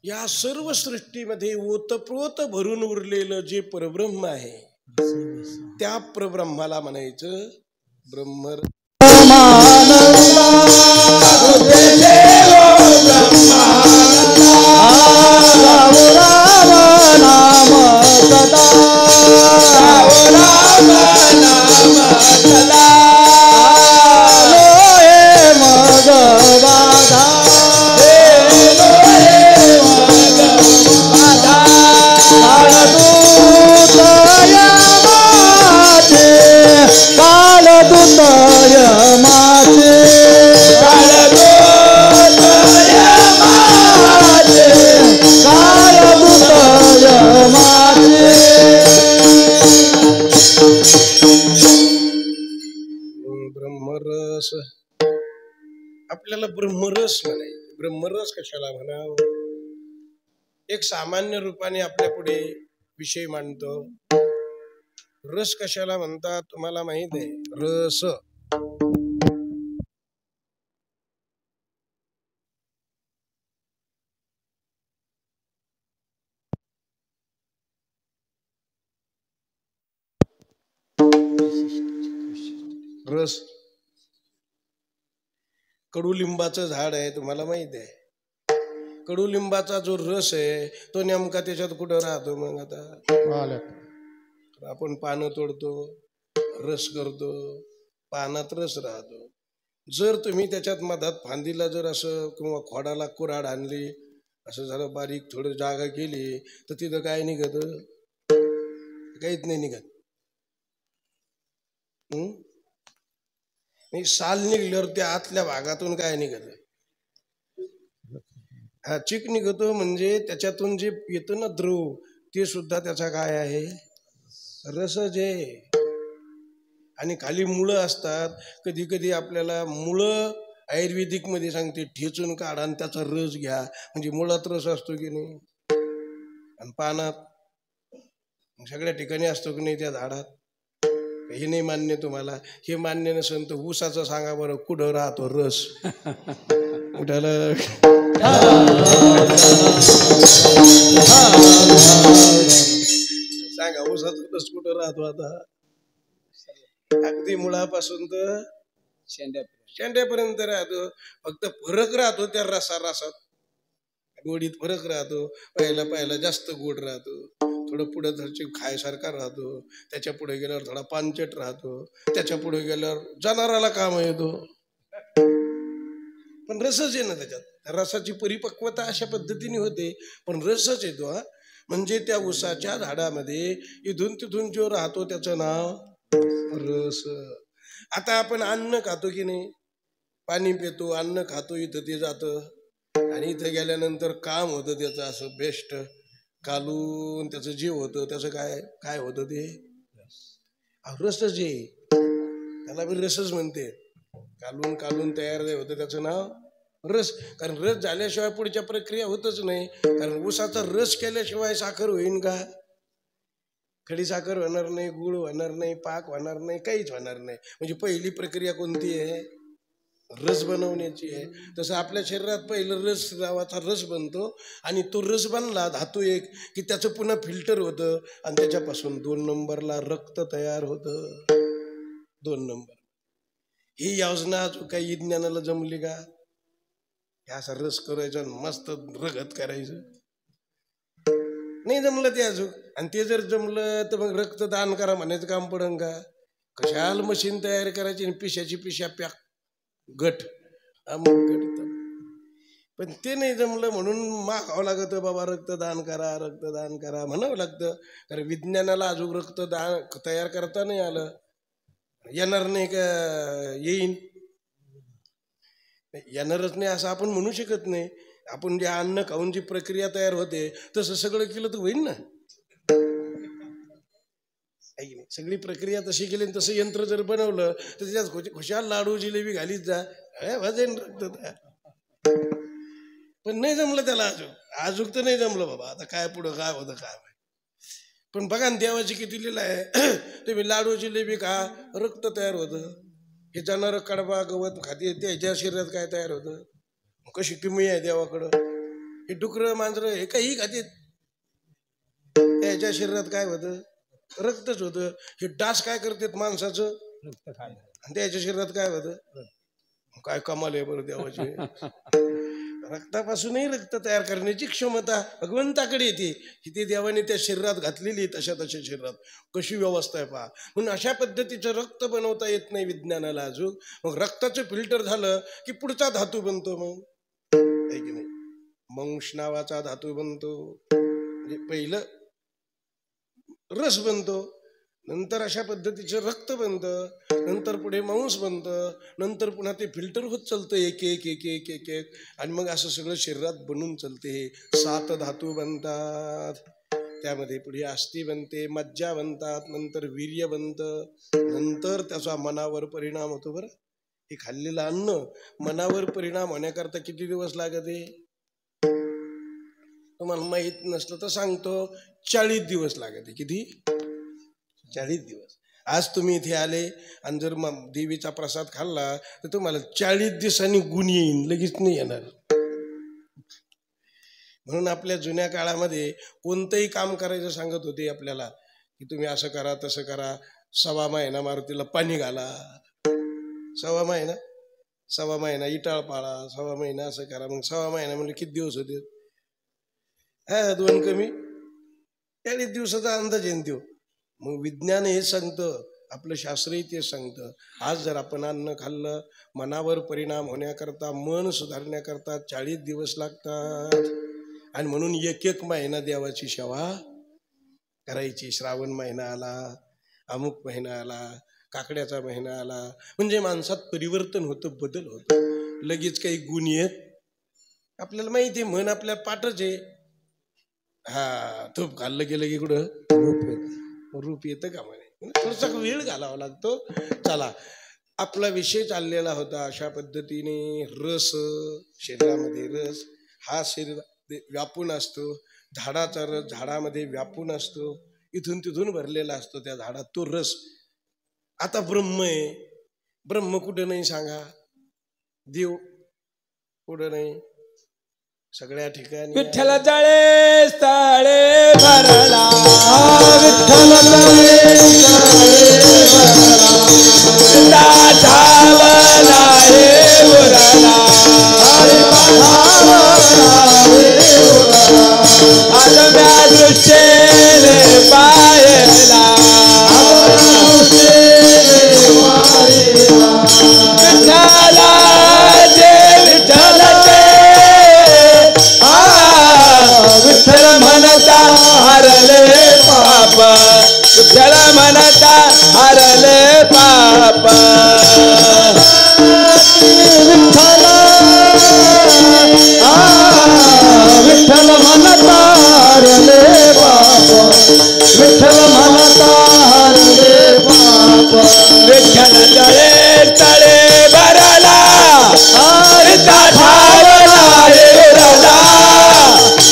Speaker 1: या सर्व सृष्टीमध्ये ओतप्रोत भरून उरलेलं जे परब्रह्म आहे, त्या परब्रह्माला म्हणायचं ब्रह्मरस. ब्रह्मरस आपल्याला ब्रह्मरस म्हणायचं. ब्रह्मरस कशाला म्हणावं? एक सामान्य रूपाने आपल्या पुढे विषय मांडतो. रस कशाला म्हणतात तुम्हाला माहित आहे? रस रस कडुलिंबाचं झाड आहे, तुम्हाला माहित आहे. कडुलिंबाचा जो रस आहे तो नेमका त्याच्यात कुठं राहतो? मग आता आपण पानं तोडतो, रस करतो, पानात रस राहतो. जर तुम्ही त्याच्यात मधात फांदीला जर असं किंवा खोडाला कुऱ्हाड आणली, असं झालं बारीक थोडं जागा केली, तर तिथं काय निघत? काहीच नाही निघत. साल निघल्यावर त्या आतल्या भागातून काय निघत? हा चिक निघतो. म्हणजे त्याच्यातून जे येतं ना द्रव, ते सुद्धा त्याचा काय आहे? रसच आहे. आणि खाली मुळं असतात. कधी कधी आपल्याला मुळं आयुर्वेदिक मध्ये सांगते ठेचून काढा आणि त्याचा रस घ्या, म्हणजे मुळात रस असतो की नाही, आणि पानात सगळ्या ठिकाणी असतो की नाही त्या झाडात. हे नाही मान्य तुम्हाला? हे मान्य नसेल तर ऊसाचं सांगा बरं, कुठं राहतो रस? उठाला सांगा, ऊसाचा रस कुठं राहतो? आता अगदी मुळापासून तर शेंड्यापर्यंत राहतो. फक्त फरक राहतो त्या रसात, गोडीत फरक राहतो. पहिला जास्त गोड राहतो, थोडं पुढे खायसारखा राहतो, त्याच्या पुढे गेल्यावर थोडा पानचट राहतो, त्याच्या पुढे गेल्यावर जनावराला काम येतो. पण रसच आहे ना त्याच्यात. रसाची परिपक्वता अशा पद्धतीने होते, पण रसच येतो. हा म्हणजे त्या ऊसाच्या झाडामध्ये इथून तिथून जो राहतो त्याचं नाव रस. आता आपण अन्न खातो की नाही, पाणी पितो, अन्न खातो, इथं ते जातं, आणि इथं गेल्यानंतर काम होतं त्याचं असं बेस्ट कालून त्याचं जीव होतं. त्याचं काय होतं? ते रसच आहे. त्याला बी रसच म्हणते. कालून कालून तयार होतं त्याचं नाव रस. कारण रस झाल्याशिवाय पुढच्या प्रक्रिया होतच नाही. कारण ऊसाचा रस केल्याशिवाय साखर होईन का? खडी साखर होणार नाही, गुळ होणार नाही, पाक होणार नाही, काहीच होणार नाही. म्हणजे पहिली प्रक्रिया कोणती आहे? रस बनवण्याची आहे. तसं आपल्या शरीरात पहिलं रस नावाचा रस बनतो, आणि तो रस बनला धातू एक की त्याचं पुन्हा फिल्टर होतं, आणि त्याच्यापासून 2 नंबरला रक्त तयार होतं. 2 नंबर. ही योजना अजून काही विज्ञानाला जमली का? असा रस करायचा मस्त रगत करायचं, नाही जमलं ते अजून. आणि ते जर जमलं तर मग रक्तदान करा म्हणायचं काम पडन का? कशाला मशीन तयार करायची आणि पिशाची पिशा पॅक गट अमुक गट. पण ते नाही जमलं म्हणून मागावं लागतं, बाबा रक्तदान करा रक्तदान करा म्हणावं लागतं. कारण विज्ञानाला अजून रक्तदान तयार करता नाही आलं. येणार नाही का? येईन, येणारच नाही असं आपण म्हणू शकत नाही. आपण जे अन्न खाऊन जी प्रक्रिया तयार होते तसं सगळं केलं तर होईल ना. सगळी प्रक्रिया तशी केली तसं यंत्र जर बनवलं तर त्याच्यात खुशाल लाडू जिलेबी घालीत जा, वजन रक्त तयार. पण नाही जमलं त्याला अजून तर नाही जमलं बाबा. आता काय पुढं काय होतं काय. पण बघा ना देवाची किती लीला आहे. तुम्ही लाडू जिलेबी खा रक्त तयार होतं. हे जनावर कडबा गवत खाते त्याच्या शरीरात काय तयार होतं? कशी किमया आहे देवाकडं. हे डुकरं मांजरं हे काही खाते त्याच्या शरीरात काय होतं? रक्तच होतं. हे डास काय करतात माणसाचं? आणि त्याच्या शरीरात काय होतं? काय कमाल आहे बरं देवाची. रक्तापासूनही रक्त तयार करण्याची क्षमता भगवंताकडे येते. ही देवाने त्या शरीरात घातलेली तशा शरीरात कशी व्यवस्था आहे पहा. म्हणून अशा पद्धतीचं रक्त बनवता येत नाही विज्ञानाला अजून. मग रक्ताचं फिल्टर झालं की पुढचा धातू बनतो. मग आहे की नाही? मंश नावाचा धातू बनतो. म्हणजे पहिलं रस बनतो, नंतर अशा पद्धतीचं रक्त बनतं, नंतर पुढे मांस बनतं, नंतर पुन्हा ते फिल्टर होत चालतं एक एक एक एक एक एक. आणि मग असं सगळं शरीरात बनून चालते. 7 धातू बनतात. त्यामध्ये पुढे अस्थी बनते, मज्जा बनतात, नंतर वीर्य बनतं, नंतर त्याचा मनावर परिणाम होतो. बरं, हे खाल्लेलं अन्न मनावर परिणाम होण्याकरता किती दिवस लागते तुम्हाला माहित नसलं तर सांगतो. 40 दिवस लागते. किती? 40 दिवस. आज तुम्ही इथे आले आणि जर देवीचा प्रसाद खाल्ला तर तुम्हाला 40 दिवसांनी गुण येईन, लगेच नाही येणार. म्हणून आपल्या जुन्या काळामध्ये कोणतंही काम करायचं सांगत होते आपल्याला की तुम्ही असं करा तसं करा. 1.25 महिना मारुतीला पाणी घाला, 1.25 महिना इटाळ पाळा, 1.25 महिना असं करा. मग 1.25 महिना म्हणजे किती दिवस होते? 2 कमी 40 दिवसाचा अंदाज येईन तो. मग विज्ञान हे सांगतं, आपलं शास्त्रही ते सांगतं. आज जर आपण अन्न खाल्लं मनावर परिणाम होण्याकरता, मन सुधारण्याकरता 40 दिवस लागतात. आणि म्हणून एक एक महिना देवाची सेवा करायची. श्रावण महिना आला, अमुक महिना आला, काकड्याचा महिना आला, म्हणजे माणसात परिवर्तन होतं, बदल होतो. लगेच काही गुण येत आपल्याला माहिती आहे. मन आपल्या पाठच आहे. तूप खाल्लं गेलं की कुठं रूप येतं का म्हणे. थोडासा वेळ घालावा लागतो. चला, आपला विषय चाललेला होता अशा पद्धतीने. रस, शरीरामध्ये रस हा शरीर व्यापून असतो. झाडाचा रस झाडामध्ये व्यापून असतो, इथून तिथून भरलेला असतो त्या झाडात तो रस. आता ब्रह्म आहे. ब्रह्म कुठं नाही सांगा? देव कुठं नाही? सगळ्या ठिकाणी.
Speaker 3: विठ्ठल तळे तळे भरला,
Speaker 2: विठ्ठल तळे
Speaker 3: धावला हे उरला, आदम्या दृष्टीने पाहिला, विठ्ठला जे विठ्ठल विठ्ठल म्हणता हरले पाप, विठ्ठल म्हणता हरले पाप.
Speaker 2: विठ्ठल विठ्ठल म्हणता हरले पाप, विठ्ठल म्हणता हरले पाप.
Speaker 3: विठ्ठल तळे तळे भरला, धावला हे उरला,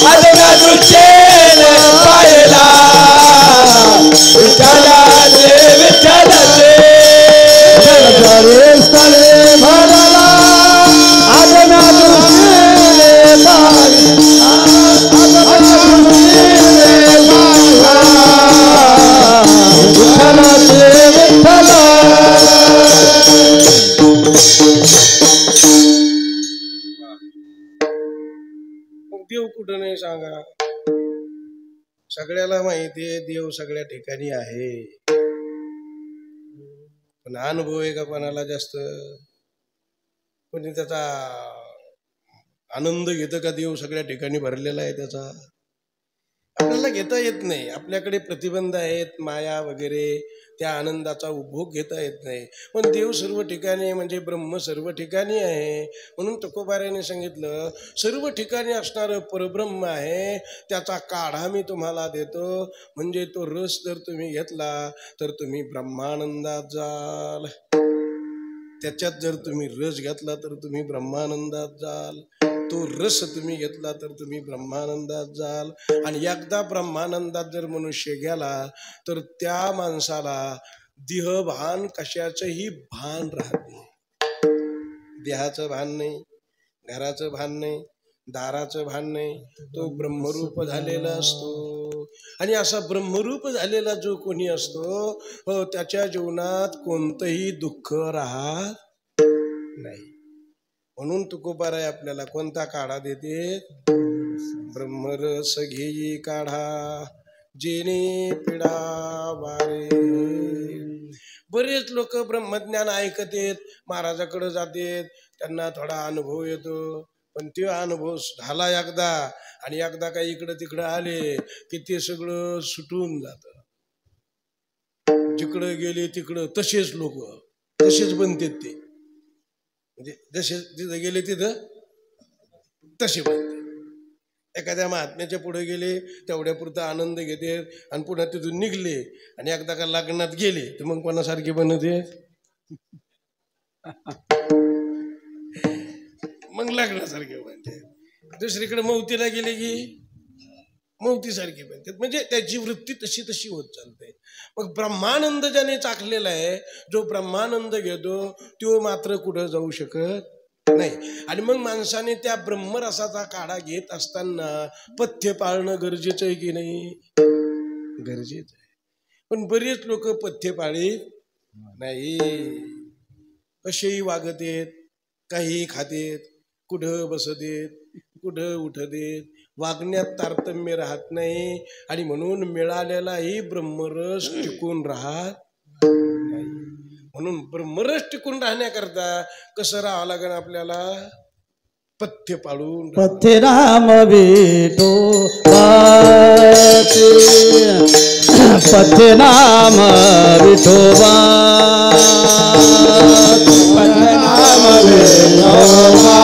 Speaker 3: आदम्या दृष्टीने पाहिला, विठ्ठलाचे विठ्ठलाचे
Speaker 2: तळे तळे भरला, आदम्या दृष्टीने पाहिला, आदम्या दृष्टीने पाहिला.
Speaker 1: सगळ्याला माहिती आहे देव सगळ्या ठिकाणी आहे, पण अनुभव आहे का कोणाला जास्त? कोणी त्याचा आनंद घेतं का देव सगळ्या ठिकाणी भरलेला आहे त्याचा? आपल्याला घेता येत नाही, आपल्याकडे प्रतिबंध आहेत, माया वगैरे, त्या आनंदाचा उपभोग घेता येत नाही. पण देव सर्व ठिकाणी म्हणजे ब्रह्म सर्व ठिकाणी आहे. म्हणून तुकोबाराने सांगितलं सर्व ठिकाणी असणारं परब्रह्म आहे, त्याचा काढा मी तुम्हाला देतो. म्हणजे तो रस जर तुम्ही घेतला तर तुम्ही ब्रह्मानंदात जाल. त्याच्यात जर तुम्ही रस घेतला तर तुम्ही ब्रह्मानंदात जाल. तो रस तुम्ही घेतला तर तुम्ही ब्रह्मानंदात जाल. आणि एकदा ब्रह्मानंदात जर मनुष्य गेला तर त्या माणसाला देहभान कशाचंही भान राहत नाही. देहाचं भान नाही, घराचं भान नाही, दाराचं भान नाही. तो ब्रह्मरूप झालेला असतो. आणि असा ब्रह्मरूप झालेला जो कोणी असतो त्याच्या जीवनात कोणतंही दुःख राहत नाही. म्हणून तुकोबाराय आपल्याला कोणता काढा देते? ब्रह्मरस घेई काढा जेणे पिडा वारे. बरेच लोक ब्रह्मज्ञान ऐकतेत, महाराजाकडे जातेत, त्यांना थोडा अनुभव येतो, पण तो अनुभव झाला एकदा आणि एकदा काही इकडं तिकडं आले की ते सगळं सुटून जात. जिकडं गेले तिकडं तसेच लोक तसेच बनतेत. ते म्हणजे जसे तिथं गेले तिथं तसे बनते. एखाद्या महात्म्याच्या पुढे गेले तेवढ्या पुरता आनंद घेते आणि पुन्हा तिथून निघले आणि एकदा का लग्नात गेले तर मग कोणासारखे बनते? मग लग्नासारखे बनते. दुसरीकडे मौतीला गेले की मौतीसारखी बनते. म्हणजे त्याची वृत्ती तशी तशी होत चालते. मग ब्रह्मानंद ज्याने चाखलेला आहे, जो ब्रह्मानंद घेतो तो मात्र कुठं जाऊ शकत नाही. आणि मग माणसाने त्या ब्रह्मरसाचा काढा घेत असताना पथ्य पाळणं गरजेचं आहे की नाही? गरजेचं आहे. पण बरेच लोक पथ्य पाळीत नाही, कसेही वागतेत, काहीही खातेत, कुठं बसतेत, कुठं उठतेत, वागण्यात तारतम्य राहत नाही. आणि म्हणून मिळालेलाही ब्रह्मरस टिकून राहत नाही. म्हणून ब्रह्मरस टिकून राहण्याकरता कसं राहावं लागेल आपल्याला? पथ्य पाळून.
Speaker 2: पथ्य नाम विठोबाचे, पथ्य नाम विठोबा, पथ्य नाम विठोबा,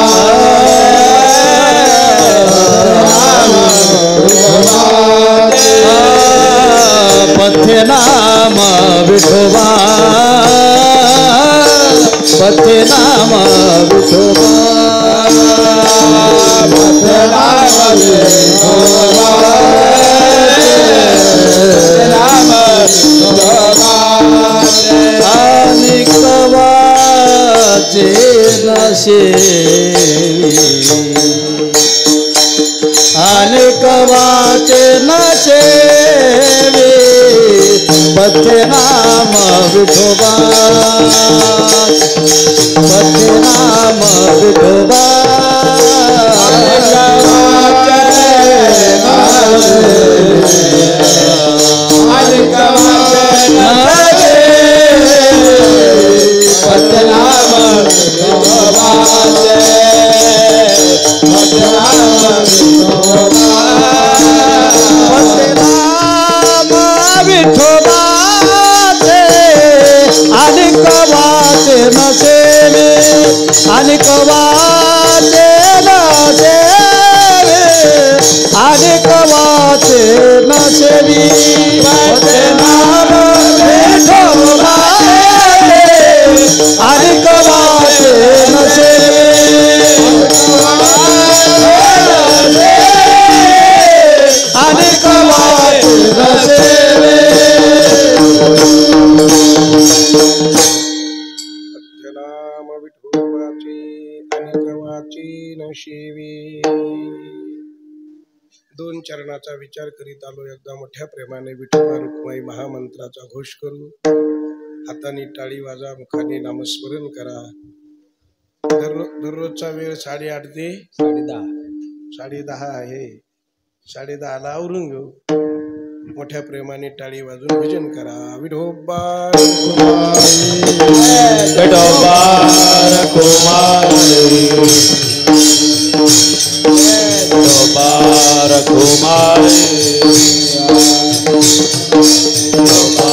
Speaker 2: पथ्य नाम विठोबा, पथ्य नाम विठोबा, पथ्य नाम विठोबा, नाम विठोबा. आणि कवाचे नशेवी, आणि कवाचे नशेवी, पथ्य नाम विठोबा, पथ्य नाम विठोबा, आणि कवाचे पथ्य नाम विठोबा, पथ्य नाम विठोबा, पथ्य नाम विठोबा, आणि कवाचे नसेवे, आणि कवाचे नसेवे, आणि कवाचे नसेवी, पथ्य नाम विठोबा, आणि कवाचे नसेवे, आणि कवाचे नसेवे.
Speaker 1: नाम विठोबाचे आणि कवाचे नशेवे. दोन चरणाचा विचार करीत आलो. एकदा मोठ्या प्रेमाने विठोबा रुक्माई महामंत्राचा घोष करू. हाताने टाळी वाजा, मुखाने नामस्मरण करा. दररोजचा वेळ 8:30 ते 10:30 आहे. 10:30ला आवरून घेऊ. मोठ्या प्रेमाने टाळी वाजून भजन करा. विठोबा
Speaker 3: विठोबा रखुमाई, विठोबा रखुमाई, विठोबा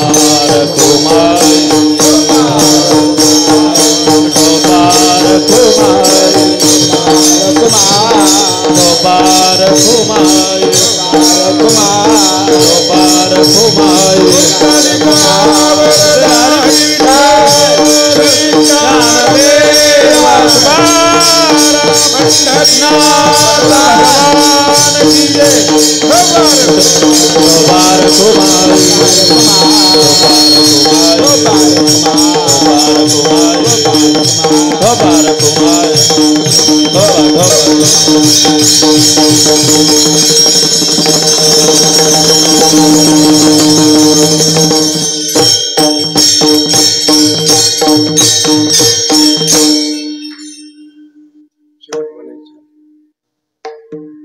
Speaker 3: रखुमाई, विठोबा रखुमाई, विठोबा रखुमाई, विठोबा रखुमाई.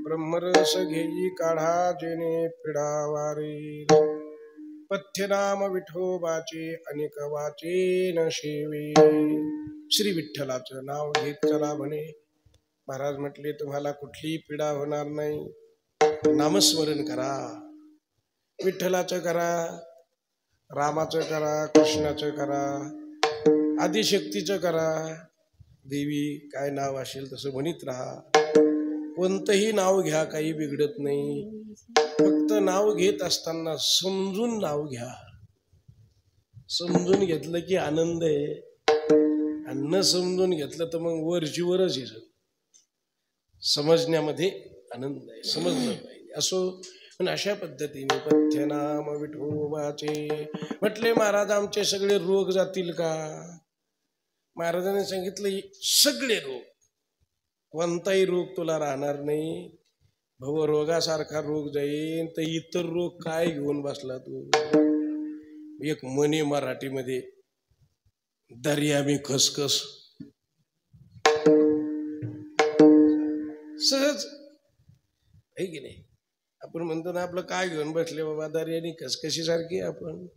Speaker 1: ब्रह्मरस घेई काढा जेणे पिढावारी, पथ्य नाम विठोबाचे अनेक वाचे न शेवे. श्री विठ्ठलाचं नाव घेत चला म्हणे. महाराज म्हटले तुम्हाला कुठलीही पीडा होणार नाही. नामस्मरण करा, विठ्ठलाचं करा, रामाचं करा, कृष्णाचं करा, आदिशक्तीचं करा, देवी काय नाव असेल तसं म्हणत राहा. कोणतंही नाव घ्या, काही बिघडत नाही. फक्त नाव घेत असताना समजून नाव घ्या. समजून घेतलं की आनंद आहे, आणि न समजून घेतलं तर मग वरची वरच आहे. समजण्यामध्ये आनंद आहे, समजलं पाहिजे. असो, पण अशा पद्धतीने पथ्यनाम विठोबाचे म्हटले. महाराज आमचे सगळे रोग जातील का? महाराजांनी सांगितलं सगळे रोग, कोणताही रोग तुला राहणार नाही. भवरोगासारखा रोग जाईन तर इतर रोग काय घेऊन बसला तू? एक म्हणे मराठीमध्ये, दर्यामी खसखस. सहज आहे की नाही? आपण म्हणतो ना आपलं काय घेऊन बसले बाबा, दर्यानी खसखशी सारखी. आपण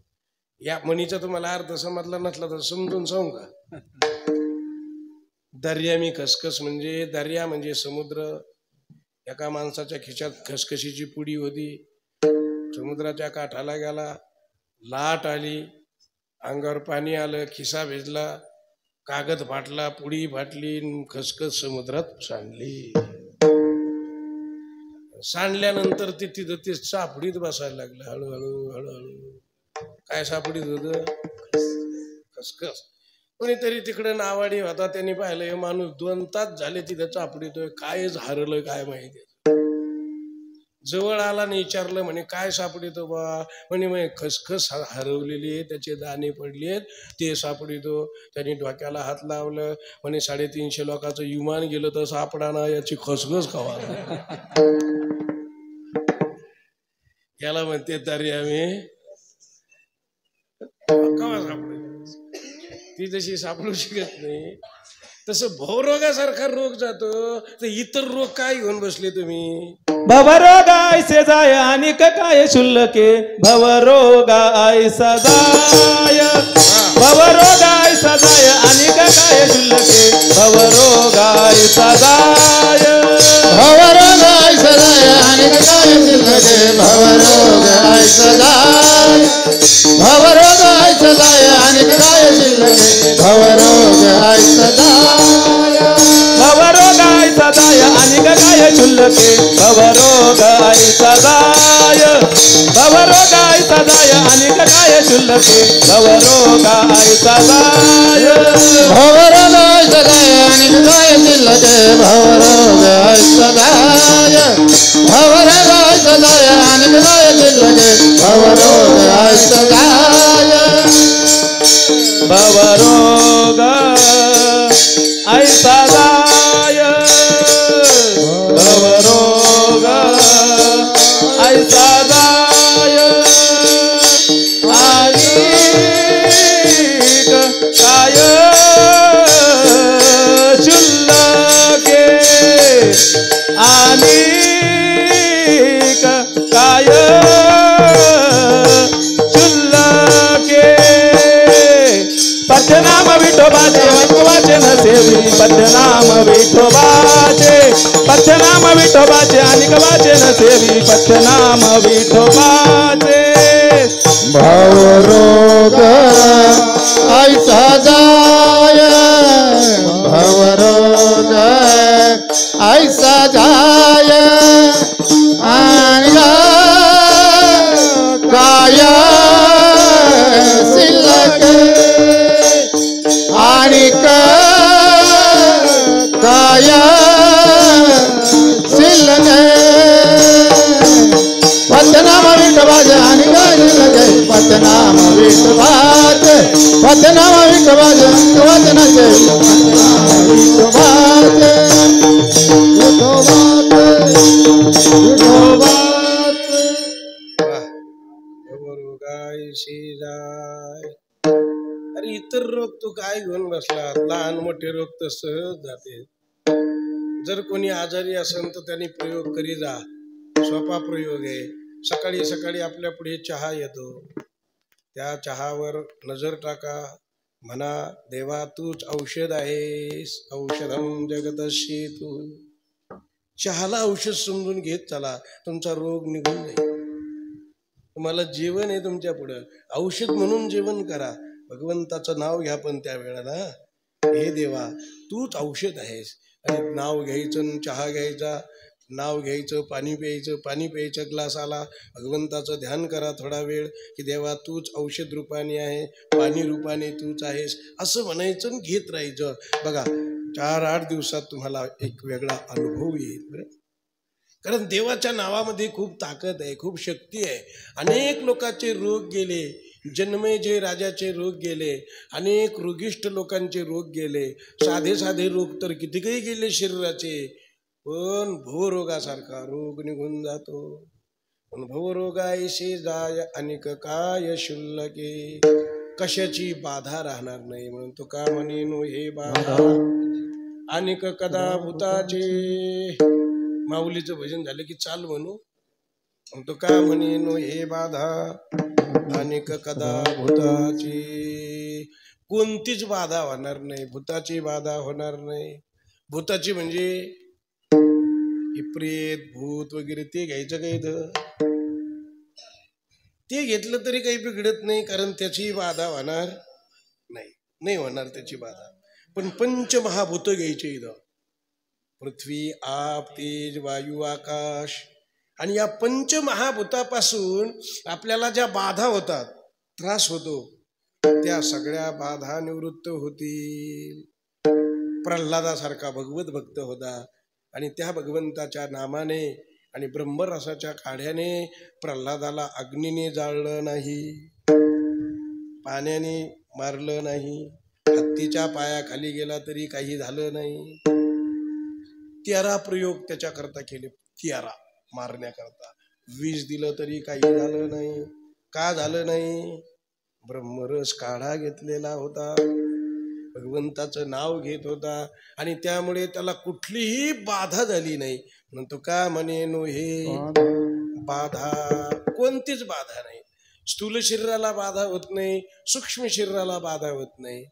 Speaker 1: या म्हणीचा तुम्हाला अर्थ समजला नसला तर समजून सांगू का? दर्यामी खसखस म्हणजे, दर्या म्हणजे समुद्र. एका माणसाच्या खिशात खसखशीची पुडी होती. समुद्राच्या काठाला गेला, लाट आली, अंगावर पाणी आलं, खिसा भिजला, कागद फाटला, पुडी फाटली, खसखस समुद्रात सांडली. सांडल्यानंतर ते तिथं ते सापडीत बसायला लागलं. हळूहळू हळूहळू काय सापडीत होत? खसखस. कोणीतरी तिकडे नावाडी होता, त्यांनी पाहिलं हे माणूस 2 तास झाले तिथे सापडितोय, काय हरलं काय माहिती. जवळ आला आणि विचारलं, म्हणे काय सापडितो बा? म्हणे खसखस हरवलेली आहे, त्याचे दाणे पडलेत, ते सापडितो. त्यांनी डोक्याला हात लावलं. म्हणे 350 लोकांचं विमान गेलं तर सापडाना, याची खसखस खावा. याला म्हणते तरी आम्ही कवा सापडेल. ती जशी सापडू शकत नाही, तसं भवरोगासारखा रोग जातो. तर इतर रोग काय घेऊन बसले तुम्ही?
Speaker 2: भवरोगायसे जाय अनिक काय शुल्लके, भवरोगायसा जाय, भवरोगायसा जाय अनिक काय शुल्लके, भवरोगायसा जाय,
Speaker 3: भवरोगायसा जाय अनिक काय शुल्लके, भवरोगायसा जाय, भवरोगायसा जाय अनिक काय शुल्लके, भवरोगायसा जाय,
Speaker 2: भवरोगायसा जाय अनिक काय शुल्लके, भवरोगायसा जाय, भवरोगायसा जाय अनिक काय शुल्लके, भवरोगायसा जाय,
Speaker 3: भवरोगायसा जाय अनिक काय शुल्लके, भवरोगायसा जाय, भवरोगायसा जाय अनिक काय शुल्लके, भवरोगायसा जाय,
Speaker 2: भवरोग ऐसा जाय, भवरोग ऐसा जाय, अनिक काय शुल्लके, अनिक काय सेवी पथनाम विठोबाचे
Speaker 3: भवरोग ऐसा जाय भवरोग ऐसा जाय आणि काय शिल्लक आणि काय शिल्लक पथनाम विठोबाचे आणि काय शिल्लक पथनाम विठोबाचे पथनाम विठोबाचे वचनाचे विठोबाचे
Speaker 1: अरे इतर रोग तू काय घेऊन बसला लहान मोठे रोग तर सहज जाते जर कोणी आजारी असेल तर त्यांनी प्रयोग करी जा सोपा प्रयोग आहे सकाळी सकाळी आपल्या पुढे चहा येतो त्या चहावर नजर टाका म्हणा देवा तूच औषध आहेस औषधम जगतशी तू चहाला औषध समजून घेत चला तुमचा रोग निघून जाईल तुम्हाला जेवण आहे तुमच्या पुढं औषध म्हणून जेवण करा भगवंताचं नाव घ्या पण त्या वेळेला हे देवा तूच औषध आहेस आणि नाव घ्यायचं चहा घ्यायचा नाव घ्यायचं पाणी प्यायचं ग्लास आला भगवंताचं ध्यान करा थोडा वेळ की देवा तूच औषध रूपाने आहे पाणी रूपाने तूच आहेस असं म्हणायचं घेत राहायचं बघा 4-8 दिवसात तुम्हाला एक वेगळा अनुभव येईल कारण देवाच्या नावामध्ये खूप ताकद आहे खूप शक्ती आहे अनेक लोकांचे रोग गेले जन्मेजय राजाचे रोग गेले अनेक रोगिष्ठ लोकांचे रोग गेले साधे साधे रोग तर किती काही गेले शरीराचे पण भवरोगासारखा रोग निघून जातो पण भवरोगायशी जाय अनिक काय शुल्लके कशाची बाधा राहणार नाही म्हणून तो का म्हणेनो हे बाधा अनिक कदा भूताचे माऊलीचं भजन झालं की चाल म्हणू तो का म्हणेनो हे बाधा अनेक कदा भूताची कोणतीच बाधा होणार नाही भूताची बाधा होणार नाही भूताची म्हणजे प्रेत भूत वगैरे ते घ्यायचं काही ते घेतलं तरी काही बिघडत नाही कारण त्याची बाधा होणार नाही होणार त्याची बाधा पण पंचमहाभूत घ्यायचे इथं पृथ्वी आप तेज वायू आकाश आणि या पंचमहाभूतापासून आपल्याला ज्या बाधा होतात त्रास होतो त्या सगळ्या बाधा निवृत्त होतील प्रल्हादासारखा भगवत भक्त होता आणि त्या भगवंताच्या नामाने आणि ब्रह्मरसाच्या काढ्याने प्रल्हादाला अग्नीने जाळलं नाही पाण्याने मारलं नाही हत्तीच्या पायाखाली गेला तरी काही झालं नाही 13 प्रयोग त्याच्याकरता केले 13 मारण्याकरता विष दिलं तरी काही झालं नाही का झालं नाही ब्रह्मरस काढा घेतलेला होता भगवंताचं नाव घेत होता आणि त्यामुळे त्याला कुठलीही बाधा झाली नाही म्हणून तो का म्हणेनो हे बाधा कोणतीच बाधा नाही स्थूल शरीराला बाधा होत नाही सूक्ष्म शरीराला बाधा होत नाही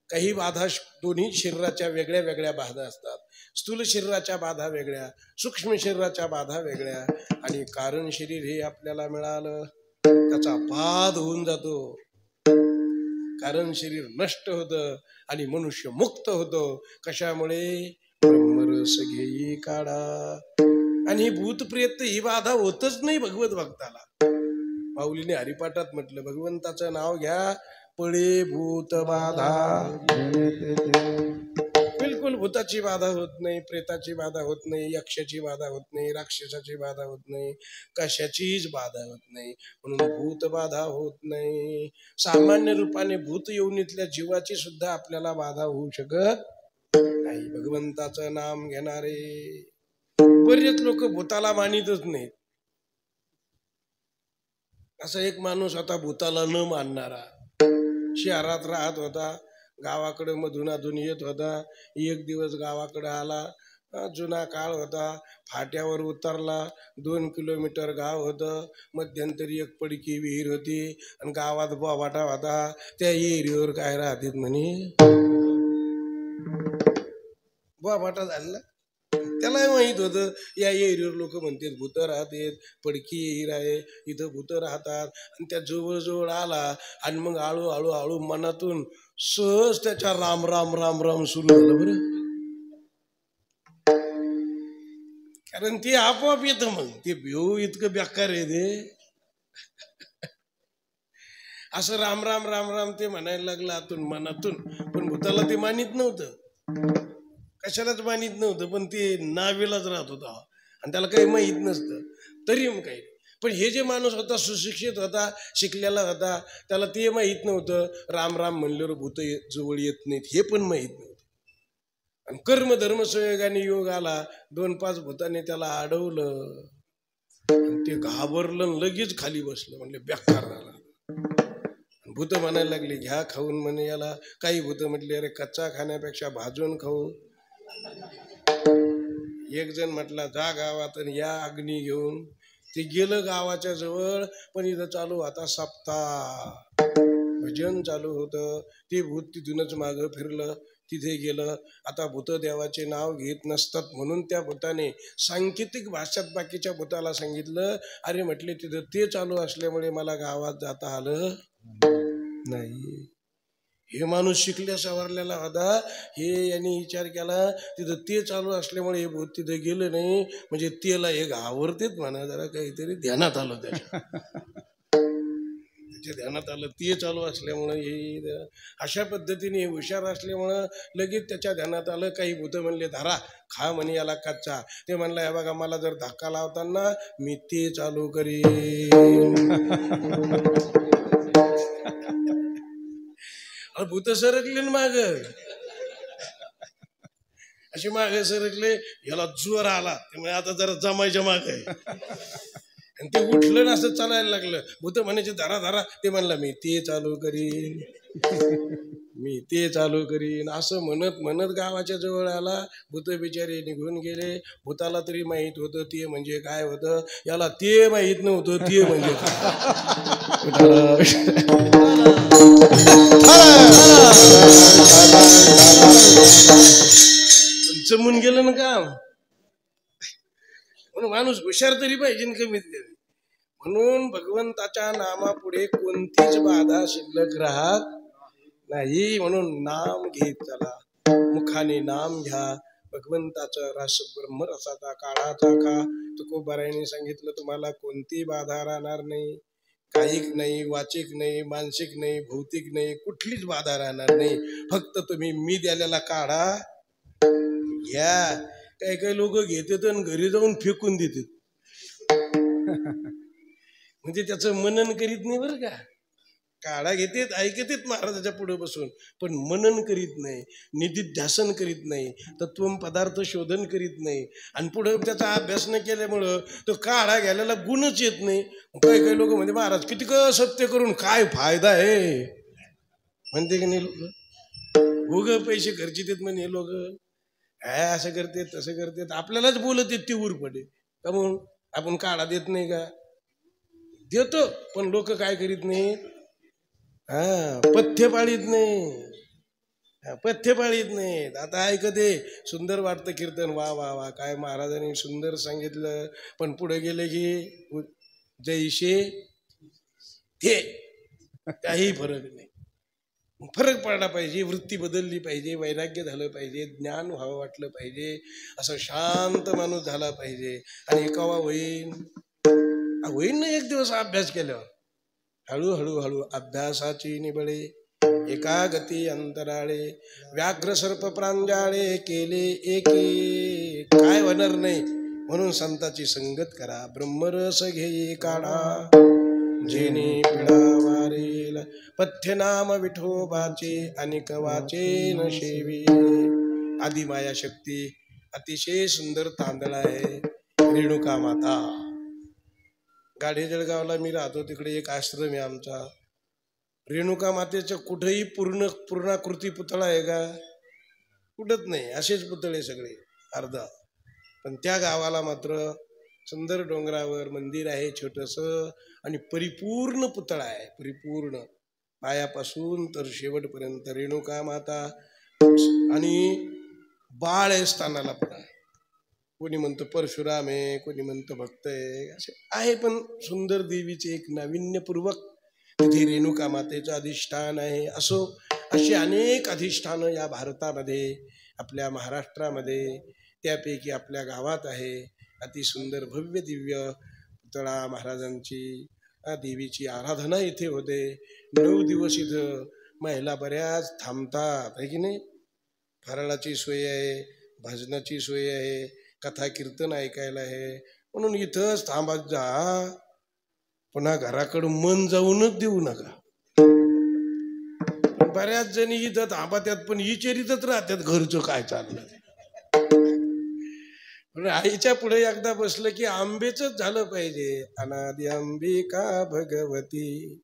Speaker 1: काही बाधा दोन्ही शरीराच्या वेगळ्या वेगळ्या बाधा असतात स्थूल शरीराच्या बाधा वेगळ्या सूक्ष्म शरीराच्या बाधा वेगळ्या आणि कारण शरीर हे आपल्याला मिळालं त्याचा बाध होऊन जातो कारण शरीर नष्ट होतं आणि मनुष्य मुक्त होतो कशामुळे ब्रह्मरस घेई काढा आणि ही भूतप्रेत ही बाधा होतच नाही भगवत भक्ताला माऊलीने हरिपाठात म्हटलं भगवंताचं नाव घ्या पळे भूत बाधा बिलकुल भूताची बाधा होत नाही प्रेताची बाधा होत नाही यक्षाची बाधा होत नाही राक्षसाची बाधा होत नाही कशाचीच बाधा होत नाही म्हणून भूत बाधा होत नाही सामान्य रूपाने भूत योनीतल्या जीवाची सुद्धा आपल्याला बाधा होऊ शकत नाही भगवंताचं नाम घेणारे बरेच लोक भूताला मानितच नाहीत असा एक माणूस होता भूताला न मानणारा शहरात राहत होता गावाकडे मधून अधून येत होता एक दिवस गावाकडे आला जुना काळ होता फाट्यावर उतरला 2 किलोमीटर गाव होतं मध्यंतरी एक पडकी विहीर होती आणि गावात बोभाटा होता त्या विहिरीवर काय राहतात म्हणे बोभाटा झाला त्याला माहित होतं या एरियावर लोक म्हणतात भूत राहतात, पडकी एरिया आहे, इथं भूत राहतात. आणि त्या जवळजवळ आला आणि मग हळूहळू हळू मनातून सहज त्याच्या राम राम राम राम सुरू झालं बरं. कारण ते आपोआप येतं. मग ते भिऊ इतकं बेकार आहे ते. असं राम राम राम राम ते म्हणायला लागलं आतून मनातून. पण भूताला ते मानित नव्हतं, कशालाच मानित नव्हतं. पण ते नावेलाच राहत होता आणि त्याला काही माहित नसतं. तरी मग काही. पण हे जे माणूस होता, सुशिक्षित होता, शिकलेला होता, त्याला ते माहित नव्हतं राम राम म्हणल्यावर भूत जवळ येत नाहीत हे पण माहित नव्हतं. आणि कर्म धर्म संयोगाने योग आला, 2-5 भूताने त्याला अडवलं. ते घाबरलं, लगेच खाली बसलं. म्हणले बेकार झाला. भूत म्हणायला लागली घ्या खाऊन म्हणे याला. काही भूत म्हटली अरे कच्चा खाण्यापेक्षा भाजून खाऊ. एक जण म्हटला जा गावात आणि या अग्नी घेऊन. ते गेलं गावाच्या जवळ, पण इथं चालू आता सप्ताह भजन चालू होतं. ते भूत तिथूनच मागं फिरलं, तिथे गेलं. आता भूत देवाचे नाव घेत नसतात म्हणून त्या भूताने सांकेतिक भाषेत बाकीच्या भूताला सांगितलं अरे म्हटले तिथं ते चालू असल्यामुळे मला गावात जाता आलं नाही. हे माणूस शिकल्या सवारलेला होता. हे यांनी विचार केला तिथं ते चालू असल्यामुळे हे भूत तिथं गेलं नाही, म्हणजे तेला हे घाबरतेत म्हणा. जरा काहीतरी ध्यानात आलं त्याच्या ध्यानात आलं ते चालू असल्यामुळं. हे अशा पद्धतीने हुशार असल्यामुळं लगेच त्याच्या ध्यानात आलं. काही भूत म्हणले धरा खा म्हणे याला कच्चा. ते म्हणलं हे बघा मला जर धक्का लावताना मी ते चालू करीन. भूत सरकले ना माग, असे मागे सरकले. याला जोर आला त्यामुळे आता जरा जमायच्या माग आहे. आणि ते उठलं ना असं चालायला लागलं. भूत म्हणायचे धरा धरा. ते म्हणला मी ते चालू करीन, मी ते चालू करीन. असं म्हणत म्हणत गावाच्या जवळ आला. भूत बिचारे निघून गेले. भूताला तरी माहित होतं ते म्हणजे काय होतं, याला ते माहित नव्हतं ते म्हणजे जमून गेलं ना काम. म्हणून माणूस हुशार तरी पाहिजे कमीत कमी. म्हणून भगवंताच्या नामापुढे कोणतीच बाधा शिल्लक राहत नाही. म्हणून नाम घेत चला, मुखाने नाम घ्या. भगवंताचा रस ब्रह्मरसाचा काळाचा खा. तुकोबारायाने सांगितलं तुम्हाला कोणती बाधा राहणार नाही. कायिक नाही, वाचिक नाही, मानसिक नाही, भौतिक नाही, कुठलीच बाधा राहणार नाही. फक्त तुम्ही मी द्यालेला काढा घ्या. काही काही लोक घेतात आणि घरी जाऊन फेकून देतात. म्हणजे त्याचं मनन करीत नाही बरं का. काढा घेतात, ऐकतात महाराजाच्या पुढे बसून, पण मनन करीत नाही, निधिध्यासन करीत नाही, तत्व पदार्थ शोधन करीत नाही. आणि पुढे त्याचा अभ्यास न केल्यामुळं तो काढा घ्यायला गुणच येत नाही. काही काही लोक म्हणजे महाराज किती सत्य करून काय फायदा आहे म्हणते की नाही लोक. उग पैसे खर्ची देत म्हणे लोक. असं करते तसं करते, आपल्यालाच बोलत येत ते उरपडे. का म्हणून आपण काढा देत नाही का? देतो, पण लोक काय करीत नाही, पथ्य पाळीत नाही, पथ्य पाळीत नाहीत. आता ऐकते सुंदर वाटतं कीर्तन, वा वा वा काय महाराजांनी सुंदर सांगितलं. पण पुढे गेले की जैसे ते काही फरक नाही. फरक पडला पाहिजे, वृत्ती बदलली पाहिजे, वैराग्य झालं पाहिजे, ज्ञान व्हावं वाटलं पाहिजे, असं शांत माणूस झाला पाहिजे. आणि केव्हा होईन, होईन ना एक दिवस अभ्यास केल्यावर. हळूहळू हळू अभ्यासाची निबळे एका गती अंतराळे. व्याघ्र सर्प प्रांजाळे केले एके काय होणार नाही. म्हणून संताची संगत करा, ब्रह्मरस घेई काढा जेणे पिढा वारेल. पथ्य नाम विठोबाचे अनिक वाचे न शेवी. आदि माया शक्ती अतिशय सुंदर तांदळ आहे. रेणुका माता. गाडे जळगावला मी राहतो, तिकडे एक आश्रम आहे आमचा. रेणुका मातेच्या कुठेही पूर्णाकृती पुतळा आहे का? कुठंच नाही, असेच पुतळे सगळे अर्धा. पण त्या गावाला मात्र सुंदर डोंगरावर मंदिर आहे छोटंसं, आणि परिपूर्ण पुतळा आहे, परिपूर्ण पायापासून तर शेवटपर्यंत रेणुका माता. आणि बाळ आहे स्थानाला पण. कोणी म्हणतं परशुराम आहे, कोणी म्हणतं भक्त आहे, असे आहे. पण सुंदर देवीचे एक नाविन्यपूर्वक तिथे रेणुका मातेचं अधिष्ठान आहे. अशी अनेक अधिष्ठानं या भारतामध्ये, आपल्या महाराष्ट्रामध्ये, त्यापैकी आपल्या गावात आहे. अतिसुंदर भव्य दिव्य पुतळा महाराजांची देवीची आराधना इथे होते. 9 दिवस इथं महिला बऱ्याच थांबतात, आहे की नाही. फराळाची सोय आहे, भजनाची सोय आहे, कथा कीर्तन ऐकायला आहे. म्हणून इथंच थांबत जा, पुन्हा घराकडं मन जाऊनच देऊ नका. बऱ्याच जणी इथं थांबत्यात पण विचारितच राहतात घरचं काय चाललं. आईच्या पुढे एकदा बसलं की आंबेच झालं पाहिजे. अनादि अंबिका भगवती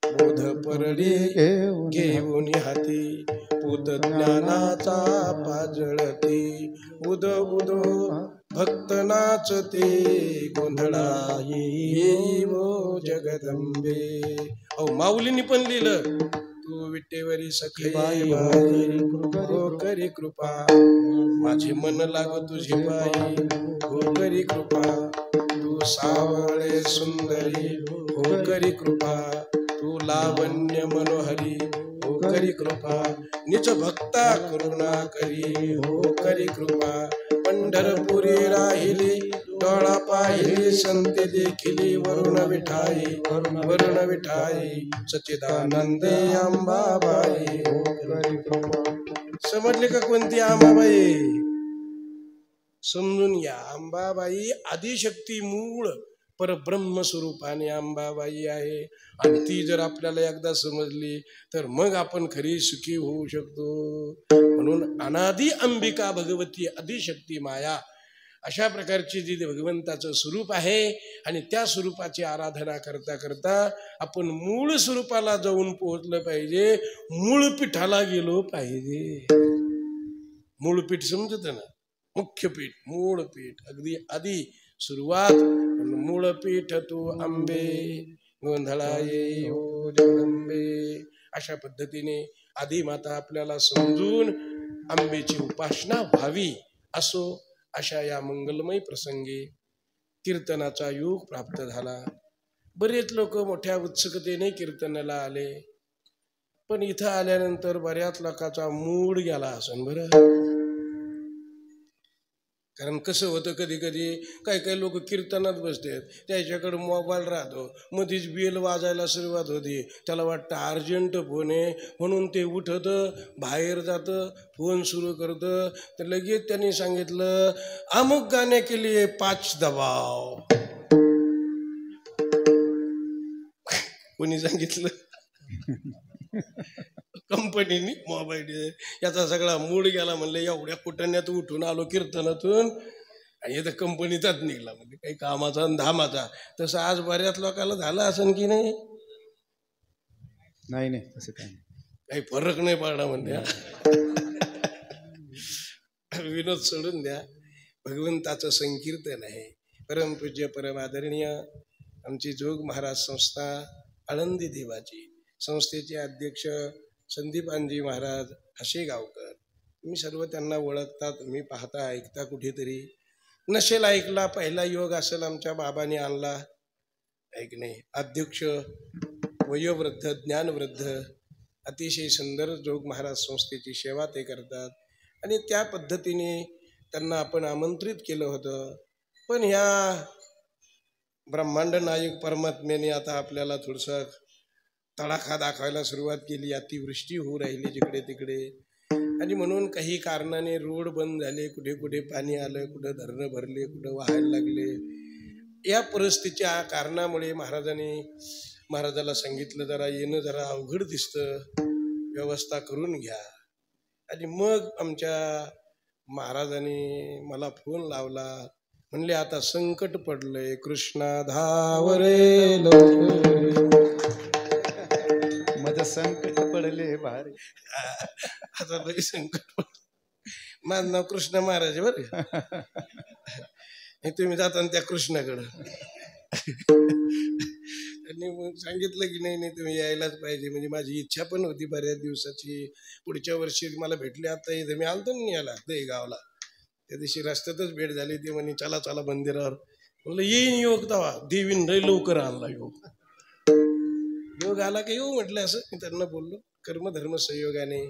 Speaker 1: बोध परडी घेऊन हाती, पूत ज्ञानाचा पाजळती, उद उद भक्त नाचते गोंधळा येई वो जगदंबे. अहो माऊलींनी पण लिहिलं, तू विटेवरी सखी हो करी कृपा, माझे मन लाग तुझी पायी हो करी कृपा, तू सावळे सुंदरी हो करी कृपा, तू लावण्य मनोहरी हो करी कृपा, निज भक्ता करुणा करी हो करी कृपा, पंढरपुरी राहिली डोळा पाहिली, संत देखिली वरुण विठाई वरुण विठाई, सच्चिदानंदे अंबाबाई हो करी कृपा. समजले का कोणती अंबाबाई? समजून या. अंबाबाई आदिशक्ती मूळ परब्रह्म स्वरूपाने अंबाबाई आहे. आणि ती जर आपल्याला एकदा समजली तर मग आपण खरी सुखी होऊ शकतो. म्हणून अनादि अंबिका भगवती आदिशक्ती माया, अशा प्रकारची जी भगवंताचं स्वरूप आहे. आणि त्या स्वरूपाची आराधना करता करता आपण मूळ स्वरूपाला जाऊन पोहोचलं पाहिजे, मूळ पीठाला गेलो पाहिजे. मूळ पीठ समजत ना, मुख्य पीठ, मूळ पीठ, अगदी आधी सुरुवात. मूळ पीठ तू अंबे गोंधळा ये हो जगदंबे. अशा पद्धतीने आधी माता आपल्याला समजून अंबेची उपासना व्हावी असो, अशा या मंगलमय प्रसंगी कीर्तनाचा योग प्राप्त झाला. बरेच लोक मोठ्या उत्सुकतेने कीर्तनाला आले, पण इथं आल्यानंतर बऱ्याच लोकांचा मूड गेला असेल बरं. कारण कसं होतं, कधी कधी काही लोक कीर्तनात बसतात, त्याच्याकडे मोबाईल राहतो, मध्येच बेल वाजायला सुरुवात होती, त्याला वाटतं अर्जंट फोन आहे, म्हणून ते उठतं, बाहेर जातं, फोन सुरू करतं. तर लगेच त्यांनी सांगितलं, अमुक गाणे के लिए 5 दबाव. कोणी सांगितलं? कंपनीने मोबाईल. याचा सगळा मूड गेला. म्हणलं एवढ्या कुटण्यात उठून आलो कीर्तनातून आणि इथं कंपनीचाच निघला, म्हणजे काही कामाचा आणि धामाचा. तसं आज बऱ्याच लोकांना झालं असं की नाही?
Speaker 3: नाही तसं
Speaker 1: काही फरक नाही पडला म्हणते. विनोद सोडून द्या. भगवंताचं संकीर्तन आहे. परमपूज्य परम आदरणीय आमची जोग महाराज संस्था आळंदी देवाची संस्थेचे अध्यक्ष संदीपानजी महाराज हशेगावकर, तुम्ही सर्व त्यांना ओळखता, तुम्ही पाहता ऐकता. कुठेतरी नसेल ऐकला, पहिला योग असेल आमच्या बाबांनी आणला, ऐक नाही. अध्यक्ष वयोवृद्ध ज्ञानवृद्ध, अतिशय सुंदर जोग महाराज संस्थेची सेवा ते करतात. आणि त्या पद्धतीने त्यांना आपण आमंत्रित केलं होतं. पण ह्या ब्रह्मांड नायक परमात्म्याने आता आपल्याला थोडंसं तडाखा दाखवायला सुरुवात केली. अतिवृष्टी होऊ राहिली जिकडे तिकडे, आणि म्हणून काही कारणाने रोड बंद झाले, कुठे कुठे पाणी आलं, कुठं धरणं भरले, कुठं वाहायला लागले. या परिस्थितीच्या कारणामुळे महाराजाला सांगितलं, जरा येणं जरा अवघड दिसतं, व्यवस्था करून घ्या. आणि मग आमच्या महाराजांनी मला फोन लावला, म्हणले आता संकट पडलंय, कृष्णा धावरे लवकर.
Speaker 3: माझं संकट पडले भारी.
Speaker 1: आता बाई संकट. माझं नाव कृष्ण महाराज आहे बरं. तुम्ही जाता त्या कृष्णाकडं. त्यांनी मग सांगितलं की नाही तुम्ही यायलाच पाहिजे. म्हणजे माझी इच्छा पण होती बऱ्याच दिवसाची. पुढच्या वर्षी मला भेटले. आता इथं मी आलतो ना याला दही गावला, त्या दिवशी रस्त्यातच भेट झाली. ती म्हणे चला चला मंदिरावर. म्हणलं येईन योग तवा देवीन लय लवकर आणला योग. योग आला की येऊ म्हटलं. असं मी त्यांना बोललो. कर्मधर्म संयोगाने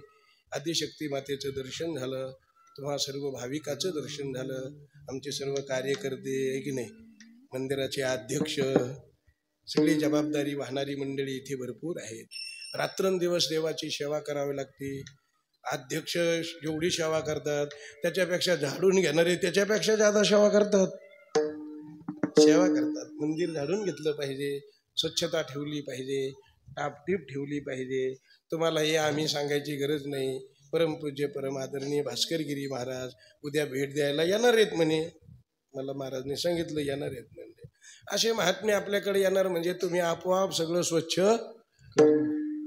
Speaker 1: आदिशक्ती मातेचं दर्शन झालं. तुम्हा सर्व भाविकाचं दर्शन झालं. आमचे सर्व कार्यकर्ते आहे की नाही, मंदिराचे अध्यक्ष, सगळी जबाबदारी वाहणारी मंडळी इथे भरपूर आहेत. रात्रंदिवस देवाची सेवा करावी लागते. अध्यक्ष जेवढी सेवा करतात त्याच्यापेक्षा झाडून घेणारे त्याच्यापेक्षा जादा सेवा करतात. मंदिर झाडून घेतलं पाहिजे, स्वच्छता ठेवली पाहिजे, टापटीप ठेवली पाहिजे. तुम्हाला हे आम्ही सांगायची गरज नाही. परमपूज्य परम आदरणीय भास्करगिरी महाराज उद्या भेट द्यायला येणार आहेत म्हणे. मला महाराजने सांगितलं येणार आहेत म्हणजे. असे महात्मे आपल्याकडे येणार म्हणजे तुम्ही आपोआप सगळं स्वच्छ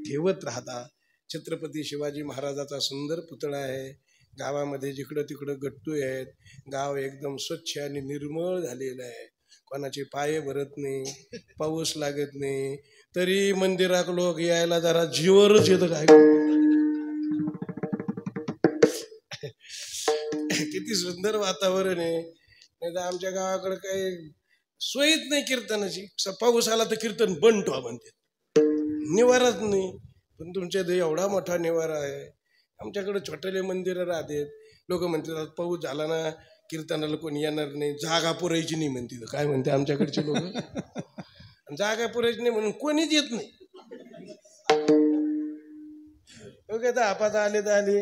Speaker 1: ठेवत राहता. छत्रपती शिवाजी महाराजाचा सुंदर पुतळा आहे. गावामध्ये जिकडं तिकडं गट्टू आहेत. गाव एकदम स्वच्छ आणि निर्मळ झालेलं आहे. कोणाचे पाय भरत नाही, पाऊस लागत नाही, तरी मंदिरात लोक यायला जरा जीवरच येतं. काय किती सुंदर वातावरण आहे. नाही तर आमच्या गावाकडे काही सोयीच नाही कीर्तनाची. पाऊस आला तर कीर्तन बंद ठेवा म्हणते, निवाराच नाही. पण तुमच्या इथे एवढा मोठा निवारा आहे. आमच्याकडे छोटेले मंदिरं राहतात. लोक म्हणतात पाऊस झाला ना कीर्तनाला कोणी येणार नाही, जागा पुरायची नाही म्हणते. काय म्हणते आमच्याकडचे लोक, जागा पुरायची नाही म्हणून कोणीच येत नाही. आपात आले तर आले,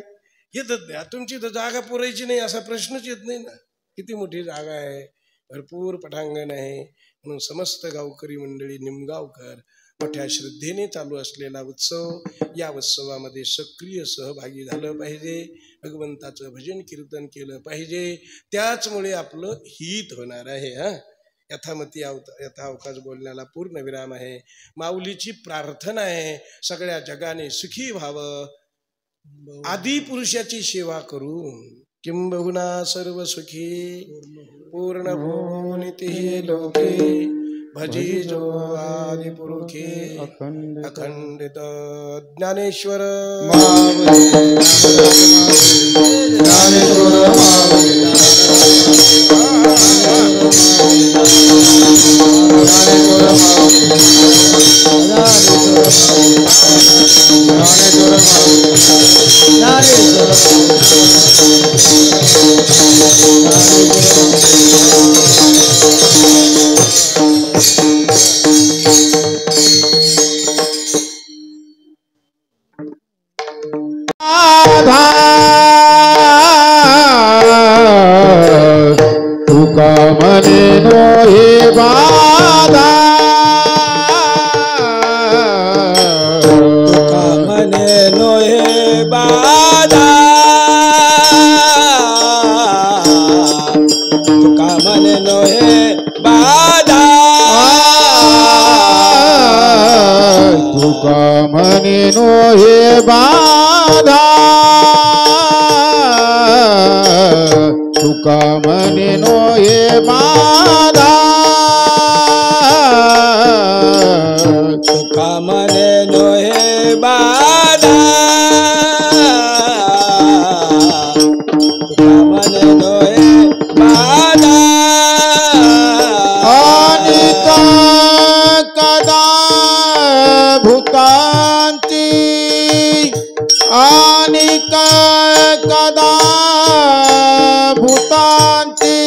Speaker 1: येतच नाही. तुमची तर जागा पुरायची नाही असा प्रश्नच येत नाही ना. किती मोठी जागा आहे, भरपूर पटांगण आहे. म्हणून समस्त गावकरी मंडळी, निमगावकर मोठ्या श्रद्धेने चालू असलेला उत्सव, या उत्सवामध्ये सक्रिय सहभागी झालं पाहिजे. भगवंताचं भजन कीर्तन केलं पाहिजे. त्याचमुळे आपलं हित होणार आहे. यथामती यथावकाश बोलण्याला पूर्ण विराम आहे. माऊलीची प्रार्थना आहे सगळ्या जगाने सुखी व्हावं. आदि पुरुषाची सेवा करून किंबहुना सर्व सुखी पूर्ण भूनिती लोके भजी जो आदि पुरुखे अखंडित ज्ञानेश्वर
Speaker 2: तुका मने नो हे बाधा, तुका मने नो हे बाधा, तुका मने नो हे बाधा, तुका मने नो हे बाधा, तुका मने नो हे बाधा, तुका मने नो हे बाधा, तुका मने नो हे बाधा. अनिका कदा भूतांती, अनिका कदा भूतांती,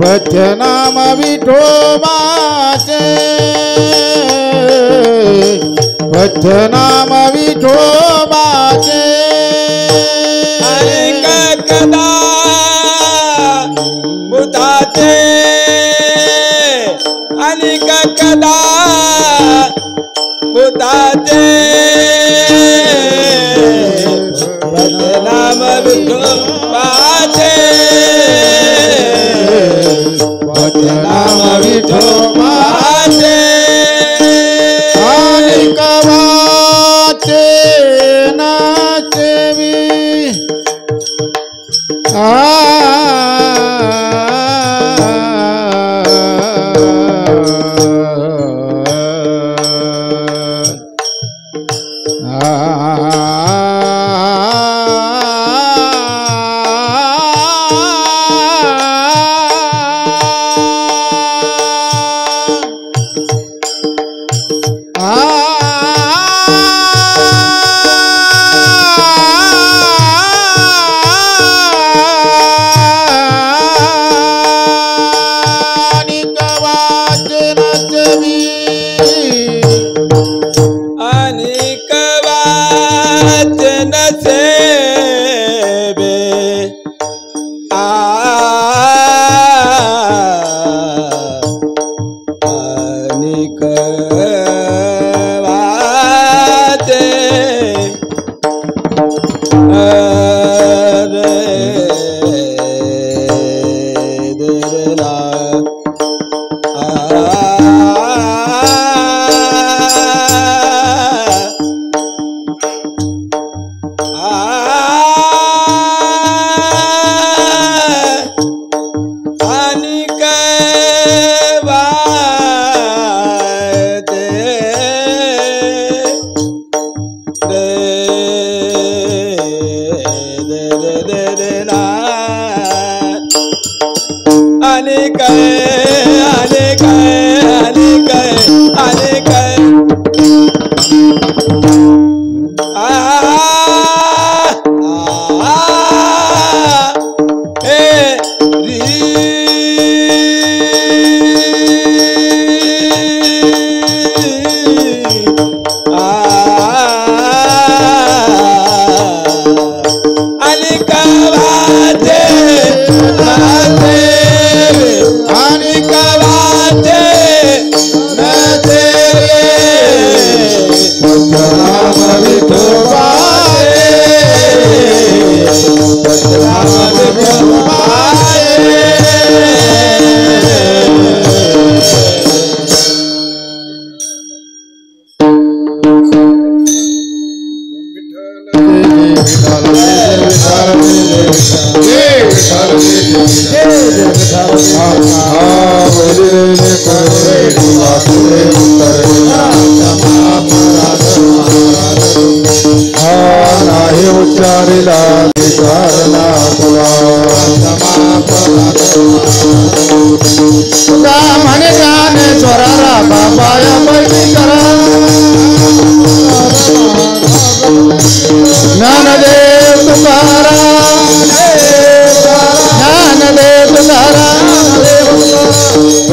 Speaker 2: वचनाम विठोबाचे, वचनाम विठोबाचे. अनेक कदा भूताचे, अनेक कदा भूताचे, वचनाम विठोबाचे, वचनाम विठोबाचे. अनेक वाचे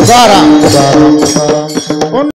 Speaker 4: तुकाराम